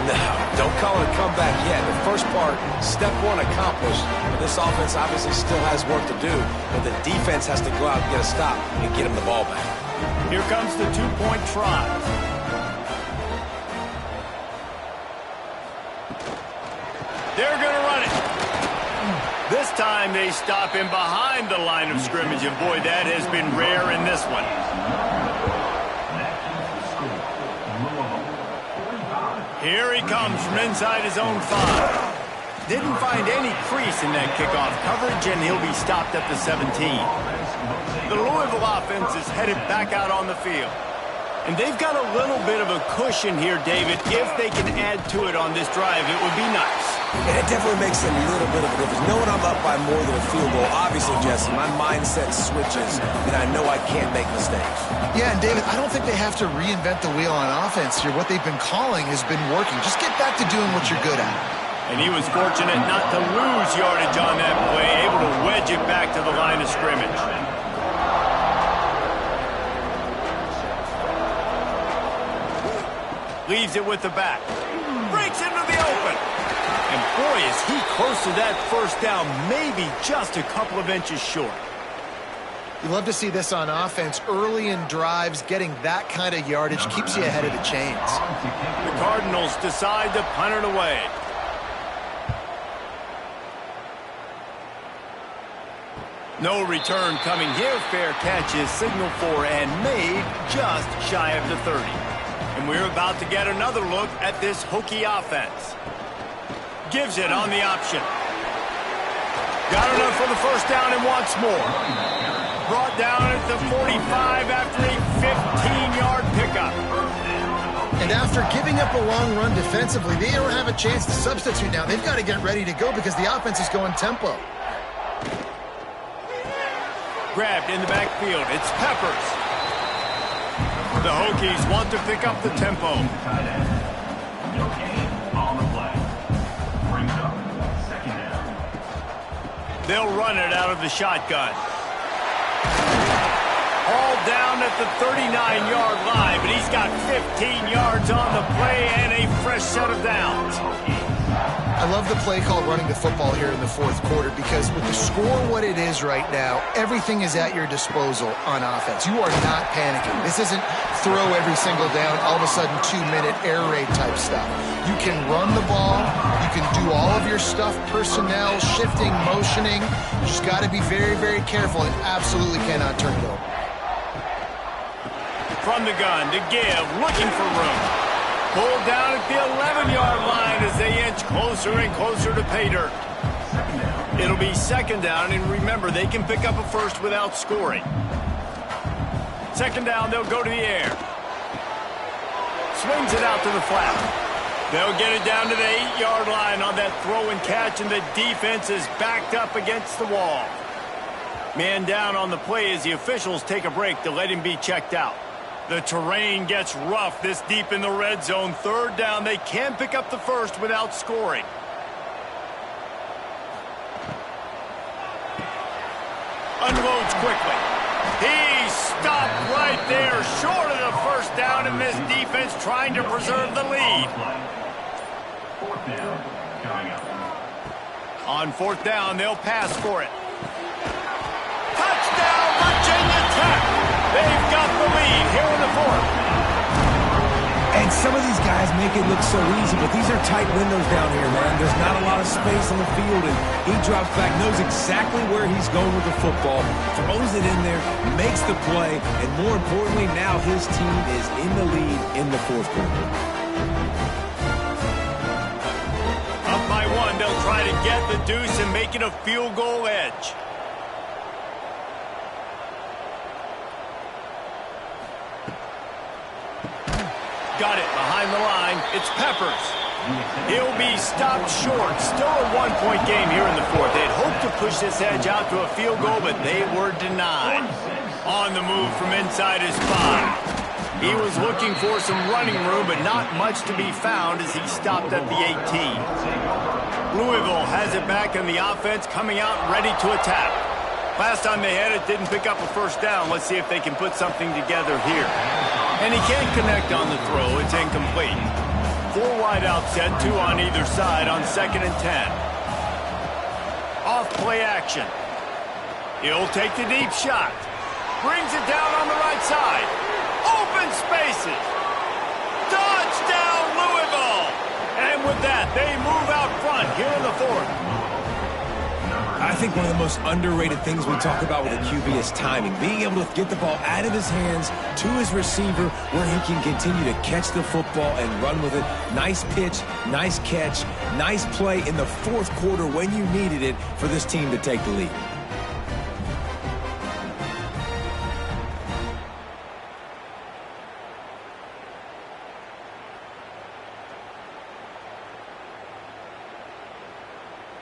No, don't call it a comeback yet. The first part, step 1 accomplished. But this offense obviously still has work to do, but the defense has to go out and get a stop and get them the ball back. Here comes the 2-point try. They're going to run it. This time they stop him behind the line of scrimmage, and boy, that has been rare in this one. Here he comes from inside his own 5. Didn't find any crease in that kickoff coverage, and he'll be stopped at the 17. The Louisville offense is headed back out on the field. And they've got a little bit of a cushion here, David. If they can add to it on this drive, it would be nice. And it definitely makes a little bit of a difference. Knowing I'm up by more than a field goal, obviously, Jesse, my mindset switches, and I know I can't make mistakes. Yeah, and David, I don't think they have to reinvent the wheel on offense here. What they've been calling has been working. Just get back to doing what you're good at. And he was fortunate not to lose yardage on that play, able to wedge it back to the line of scrimmage. Leaves it with the back. Breaks into the open. And boy, is he close to that 1st down, maybe just a couple of inches short. You love to see this on offense. Early in drives, getting that kind of yardage keeps you ahead of the chains. The Cardinals decide to punt it away. No return coming here. Fair catch is signaled for and made just shy of the 30. And we're about to get another look at this Hokie offense. Gives it on the option. Got enough for the 1st down and wants more. Brought down at the 45 after a 15-yard pickup. And after giving up a long run defensively, they don't have a chance to substitute now. They've got to get ready to go because the offense is going tempo. Grabbed in the backfield. It's Peppers. The Hokies want to pick up the tempo. They'll run it out of the shotgun. Hauled down at the 39-yard line, but he's got 15 yards on the play and a fresh set of downs. I love the play call running the football here in the 4th quarter because with the score what it is right now, everything is at your disposal on offense. You are not panicking. This isn't throw every single down, all of a sudden 2-minute air raid type stuff. You can run the ball. You can do all of your stuff, personnel, shifting, motioning. You just got to be very, very careful and absolutely cannot turn it over. From the gun to give, looking for room. Pulled down at the 11-yard line as they inch closer and closer to pay dirt. It'll be 2nd down, and remember, they can pick up a 1st without scoring. 2nd down, they'll go to the air. Swings it out to the flat. They'll get it down to the 8-yard line on that throw and catch, and the defense is backed up against the wall. Man down on the play as the officials take a break to let him be checked out. The terrain gets rough this deep in the red zone. 3rd down, they can't pick up the 1st without scoring. Unloads quickly. He's stopped right there, short of the 1st down, and this defense trying to preserve the lead. 4th down, coming up. On fourth down, they'll pass for it. Touchdown, Virginia Tech! They've got the lead here in the fourth. And some of these guys make it look so easy, but these are tight windows down here, man. There's not a lot of space on the field, and he drops back, knows exactly where he's going with the football, throws it in there, makes the play, and more importantly, now his team is in the lead in the fourth quarter. Up by one, they'll try to get the deuce and make it a field goal edge. Got it behind the line. It's Peppers. He'll be stopped short. Still a one-point game here in the fourth. They'd hoped to push this edge out to a field goal, but they were denied. On the move from inside his 5. He was looking for some running room, but not much to be found as he stopped at the 18. Louisville has it back in the offense, coming out ready to attack. Last time they had it, didn't pick up a first down. Let's see if they can put something together here. And he can't connect on the throw. It's incomplete. 4 wide out set, 2 on either side on 2nd and 10. Off play action. He'll take the deep shot. Brings it down on the right side. Open spaces. Touchdown, Louisville! And with that, they move out front here in the fourth. I think one of the most underrated things we talk about with a QB is timing. Being able to get the ball out of his hands to his receiver where he can continue to catch the football and run with it. Nice pitch, nice catch, nice play in the fourth quarter when you needed it for this team to take the lead.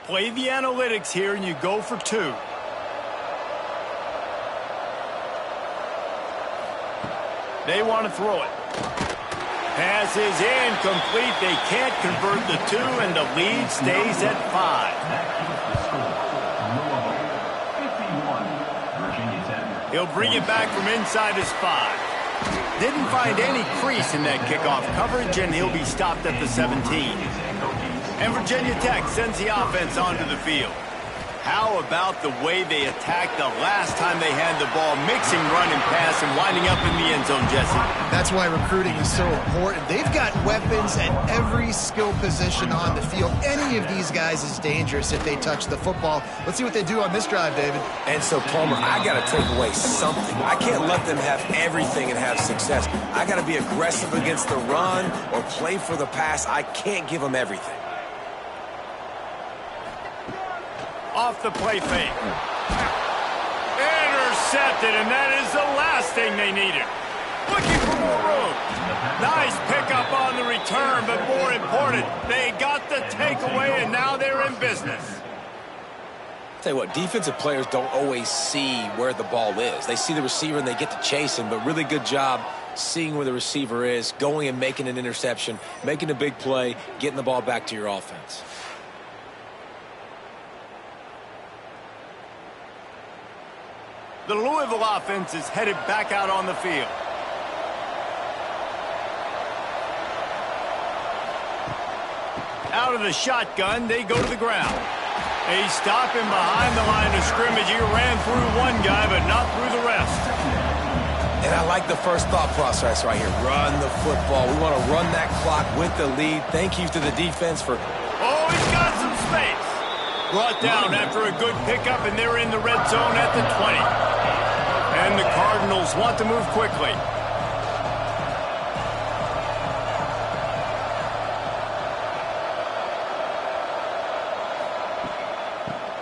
Play the analytics here, and you go for 2. They want to throw it. Pass is incomplete. They can't convert the 2, and the lead stays at 5. He'll bring it back from inside his 5. Didn't find any crease in that kickoff coverage, and he'll be stopped at the 17. And Virginia Tech sends the offense onto the field. How about the way they attacked the last time they had the ball, mixing run and pass and winding up in the end zone, Jesse? That's why recruiting is so important. They've got weapons at every skill position on the field. Any of these guys is dangerous if they touch the football. Let's see what they do on this drive, David. And so, Palmer, I got to take away something. I can't let them have everything and have success. I got to be aggressive against the run or play for the pass. I can't give them everything. Off the play fake. Intercepted, and that is the last thing they needed. Looking for more room. Nice pickup on the return, but more important, they got the takeaway, and now they're in business. Tell you what, defensive players don't always see where the ball is. They see the receiver and they get to chase him, but really good job seeing where the receiver is, going and making an interception, making a big play, getting the ball back to your offense. The Louisville offense is headed back out on the field. Out of the shotgun, they go to the ground. They stop him behind the line of scrimmage. He ran through one guy, but not through the rest. And I like the first thought process right here. Run the football. We want to run that clock with the lead. Thank you to the defense for... Oh, he's got some space. Brought down after a good pickup, and they're in the red zone at the 20. And the Cardinals want to move quickly.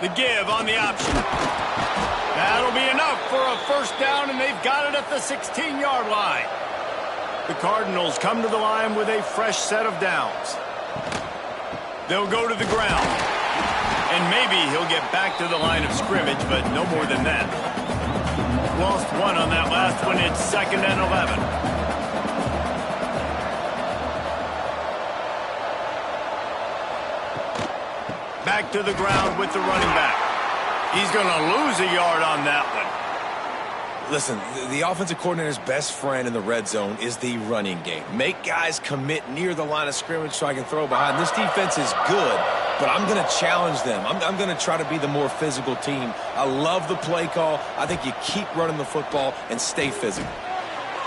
The give on the option. That'll be enough for a first down, and they've got it at the 16-yard line. The Cardinals come to the line with a fresh set of downs. They'll go to the ground. And maybe he'll get back to the line of scrimmage, but no more than that. Lost one on that last one. It's 2nd and 11. Back to the ground with the running back. He's going to lose a yard on that one. Listen, the offensive coordinator's best friend in the red zone is the running game. Make guys commit near the line of scrimmage so I can throw behind. This defense is good, but I'm going to challenge them. I'm going to try to be the more physical team. I love the play call. I think you keep running the football and stay physical.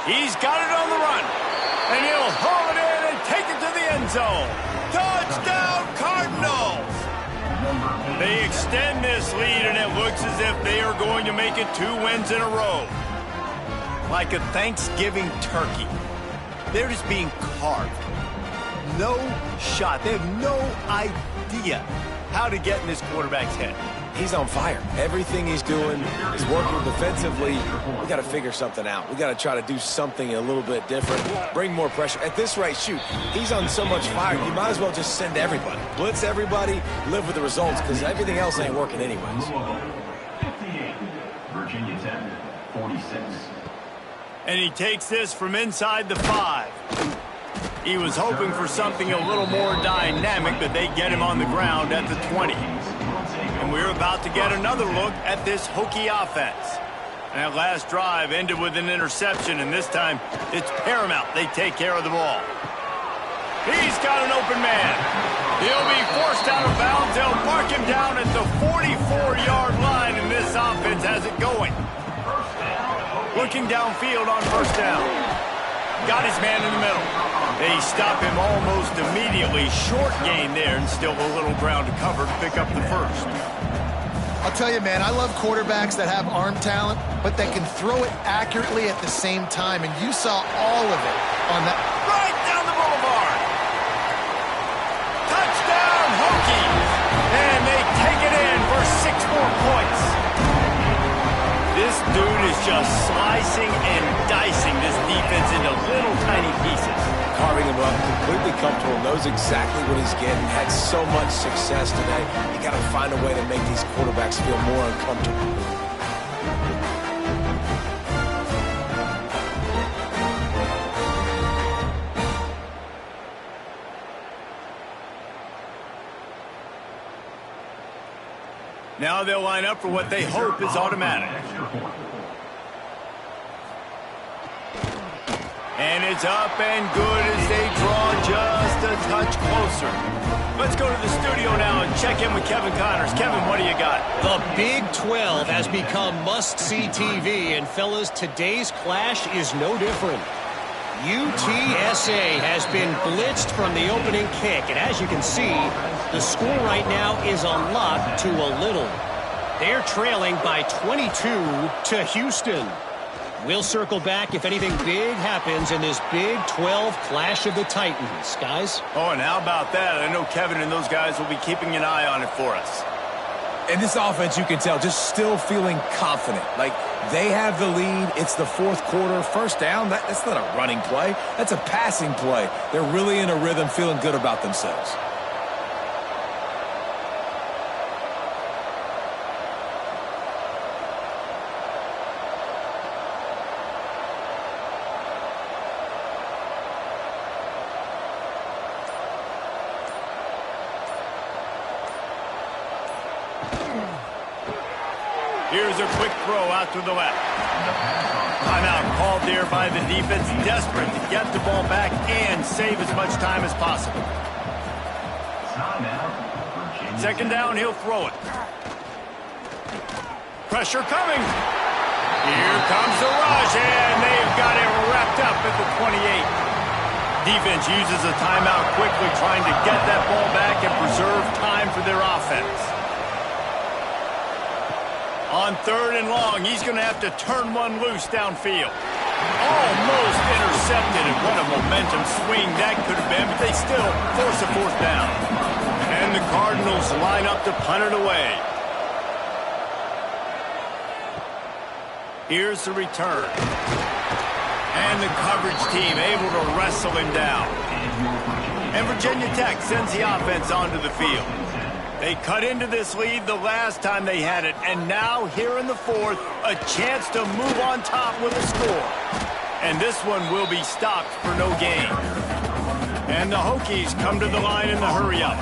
He's got it on the run, and he'll haul it in and take it to the end zone. Touchdown, Cardinals! They extend this lead, and it looks as if they are going to make it 2 wins in a row. Like a Thanksgiving turkey. They're just being carved. No shot. They have no idea how to get in this quarterback's head. He's on fire. Everything he's doing is working defensively. We got to figure something out. We got to try to do something a little bit different. Bring more pressure. At this rate, shoot, he's on so much fire, you might as well just send everybody. Blitz everybody, live with the results, because everything else ain't working anyways. 58, Virginia Tech, 46. And he takes this from inside the 5. He was hoping for something a little more dynamic, but they get him on the ground at the 20. And we're about to get another look at this Hokie offense. And that last drive ended with an interception, and this time it's paramount they take care of the ball. He's got an open man. He'll be forced out of bounds. They'll mark him down at the 44-yard line, and this offense has it going. Looking downfield on first down. Got his man in the middle. They stop him almost immediately. Short gain there, and still a little ground to cover to pick up the first. I'll tell you, man, I love quarterbacks that have arm talent, but that can throw it accurately at the same time, and you saw all of it on that. Right down the boulevard. Touchdown, Hokies! And they take it in for 6 more points. This dude is just slicing and dicing this defense into little tiny pieces. Carving him up, completely comfortable, knows exactly what he's getting, had so much success today. You got to find a way to make these quarterbacks feel more uncomfortable. Now they'll line up for what they hope is automatic. And it's up and good as they draw just a touch closer. Let's go to the studio now and check in with Kevin Connors. Kevin, what do you got? The Big 12 has become must-see TV, and fellas, today's clash is no different. UTSA has been blitzed from the opening kick, and as you can see, the score right now is a lot to a little. They're trailing by 22 to Houston. We'll circle back if anything big happens in this Big 12 Clash of the Titans, guys. Oh, and how about that? I know Kevin and those guys will be keeping an eye on it for us. And this offense, you can tell, just still feeling confident. Like, they have the lead. It's the 4th quarter. First down, that's not a running play. That's a passing play. They're really in a rhythm, feeling good about themselves. Here's a quick throw out to the left. Timeout called there by the defense, desperate to get the ball back and save as much time as possible. Second down, he'll throw it. Pressure coming. Here comes the rush, and they've got it wrapped up at the 28. Defense uses a timeout quickly, trying to get that ball back and preserve time for their offense. On 3rd and long, he's going to have to turn one loose downfield. Almost intercepted, and what a momentum swing that could have been, but they still force a 4th down. And the Cardinals line up to punt it away. Here's the return. And the coverage team able to wrestle him down. And Virginia Tech sends the offense onto the field. They cut into this lead the last time they had it, and now here in the 4th, a chance to move on top with a score. And this one will be stopped for no gain. And the Hokies come to the line in the hurry-up.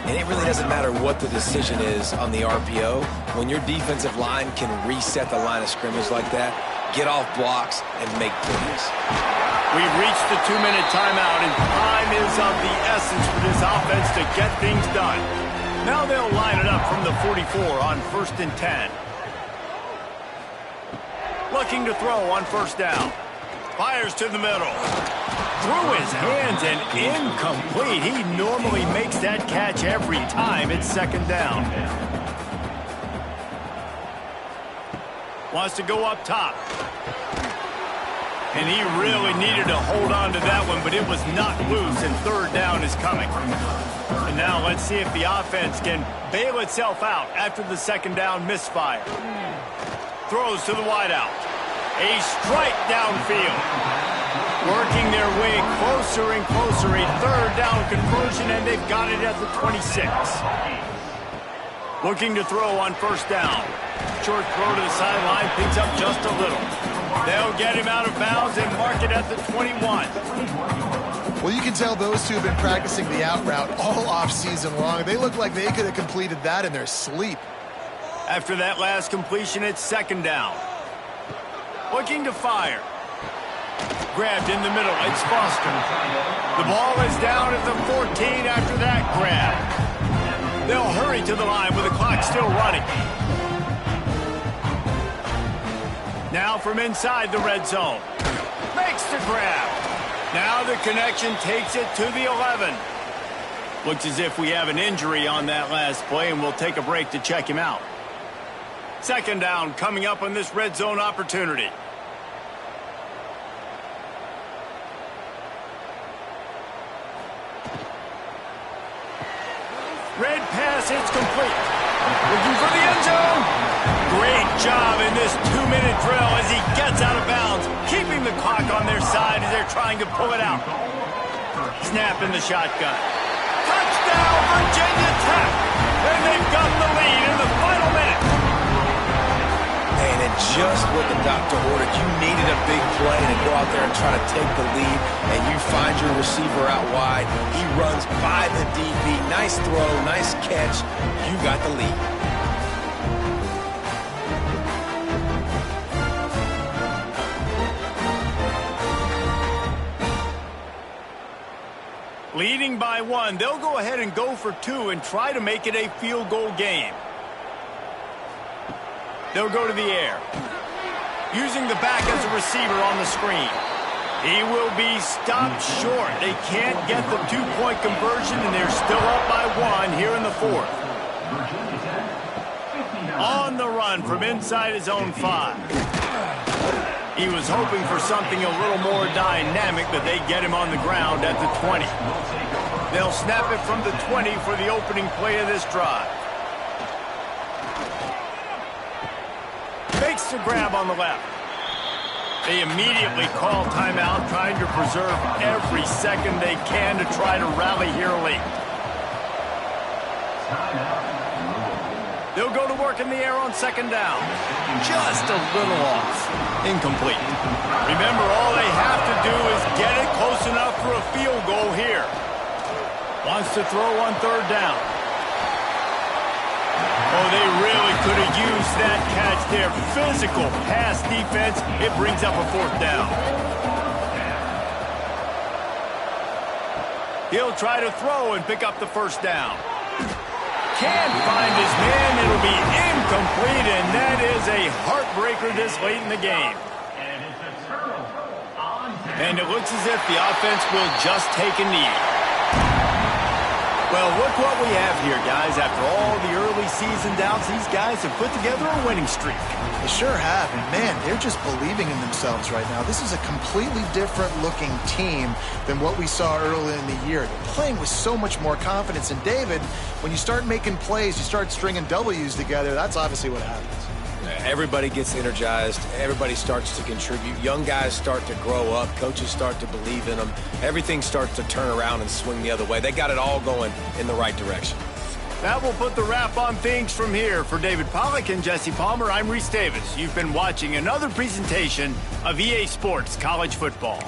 And it really doesn't matter what the decision is on the RPO. When your defensive line can reset the line of scrimmage like that, get off blocks, and make plays. We've reached the 2-minute timeout, and time is of the essence for this offense to get things done. Now they'll line it up from the 44 on 1st and 10. Looking to throw on 1st down. Fires to the middle. Through his hands and incomplete. He normally makes that catch every time. It's 2nd down. Wants to go up top. And he really needed to hold on to that one, but it was not loose, and 3rd down is coming. And now let's see if the offense can bail itself out after the 2nd down misfire. Throws to the wideout. A strike downfield. Working their way closer and closer. A 3rd down conversion, and they've got it at the 26. Looking to throw on 1st down. Short throw to the sideline, picks up just a little. They'll get him out of bounds and mark it at the 21. Well, you can tell those two have been practicing the out route all off-season long. They look like they could have completed that in their sleep. After that last completion, it's 2nd down. Looking to fire. Grabbed in the middle. It's Foster. The ball is down at the 14 after that grab. They'll hurry to the line with the clock still running. Now from inside the red zone. Makes the grab. Now the connection takes it to the 11. Looks as if we have an injury on that last play, and we'll take a break to check him out. 2nd down coming up on this red zone opportunity. Red pass, it's complete. Looking for the end zone. Great job in this 2-minute drill as he gets out of bounds, keeping the clock on their side as they're trying to pull it out. Snap in the shotgun. Touchdown, Virginia Tech! And they've got the lead in the final minute. And just what the doctor ordered. You needed a big play to go out there and try to take the lead, and you find your receiver out wide. He runs by the DB. Nice throw, nice catch. You got the lead. Leading by 1, they'll go ahead and go for 2 and try to make it a field goal game. They'll go to the air. Using the back as a receiver on the screen. He will be stopped short. They can't get the 2-point conversion, and they're still up by 1 here in the 4th. On the run from inside his own 5. He was hoping for something a little more dynamic, but they get him on the ground at the 20. They'll snap it from the 20 for the opening play of this drive. Fakes the grab on the left. They immediately call timeout, trying to preserve every second they can to try to rally here late. They'll go to work in the air on 2nd down. Just a little off. Incomplete. Remember, all they have to do is get it close enough for a field goal here. Wants to throw on 3rd down. Oh, they really could have used that catch there. Physical pass defense. It brings up a 4th down. He'll try to throw and pick up the 1st down. Can't find his man. It'll be incomplete, and that is a heartbreaker this late in the game. And it looks as if the offense will just take a knee. Well, look what we have here, guys. After all the early season doubts, these guys have put together a winning streak. They sure have. And, man, they're just believing in themselves right now. This is a completely different-looking team than what we saw early in the year. They're playing with so much more confidence. And, David, when you start making plays, you start stringing W's together, that's obviously what happens. Everybody gets energized. Everybody starts to contribute. Young guys start to grow up. Coaches start to believe in them. Everything starts to turn around and swing the other way. They got it all going in the right direction. That will put the wrap on things from here. For David Pollack and Jesse Palmer, I'm Reese Davis. You've been watching another presentation of EA Sports College Football.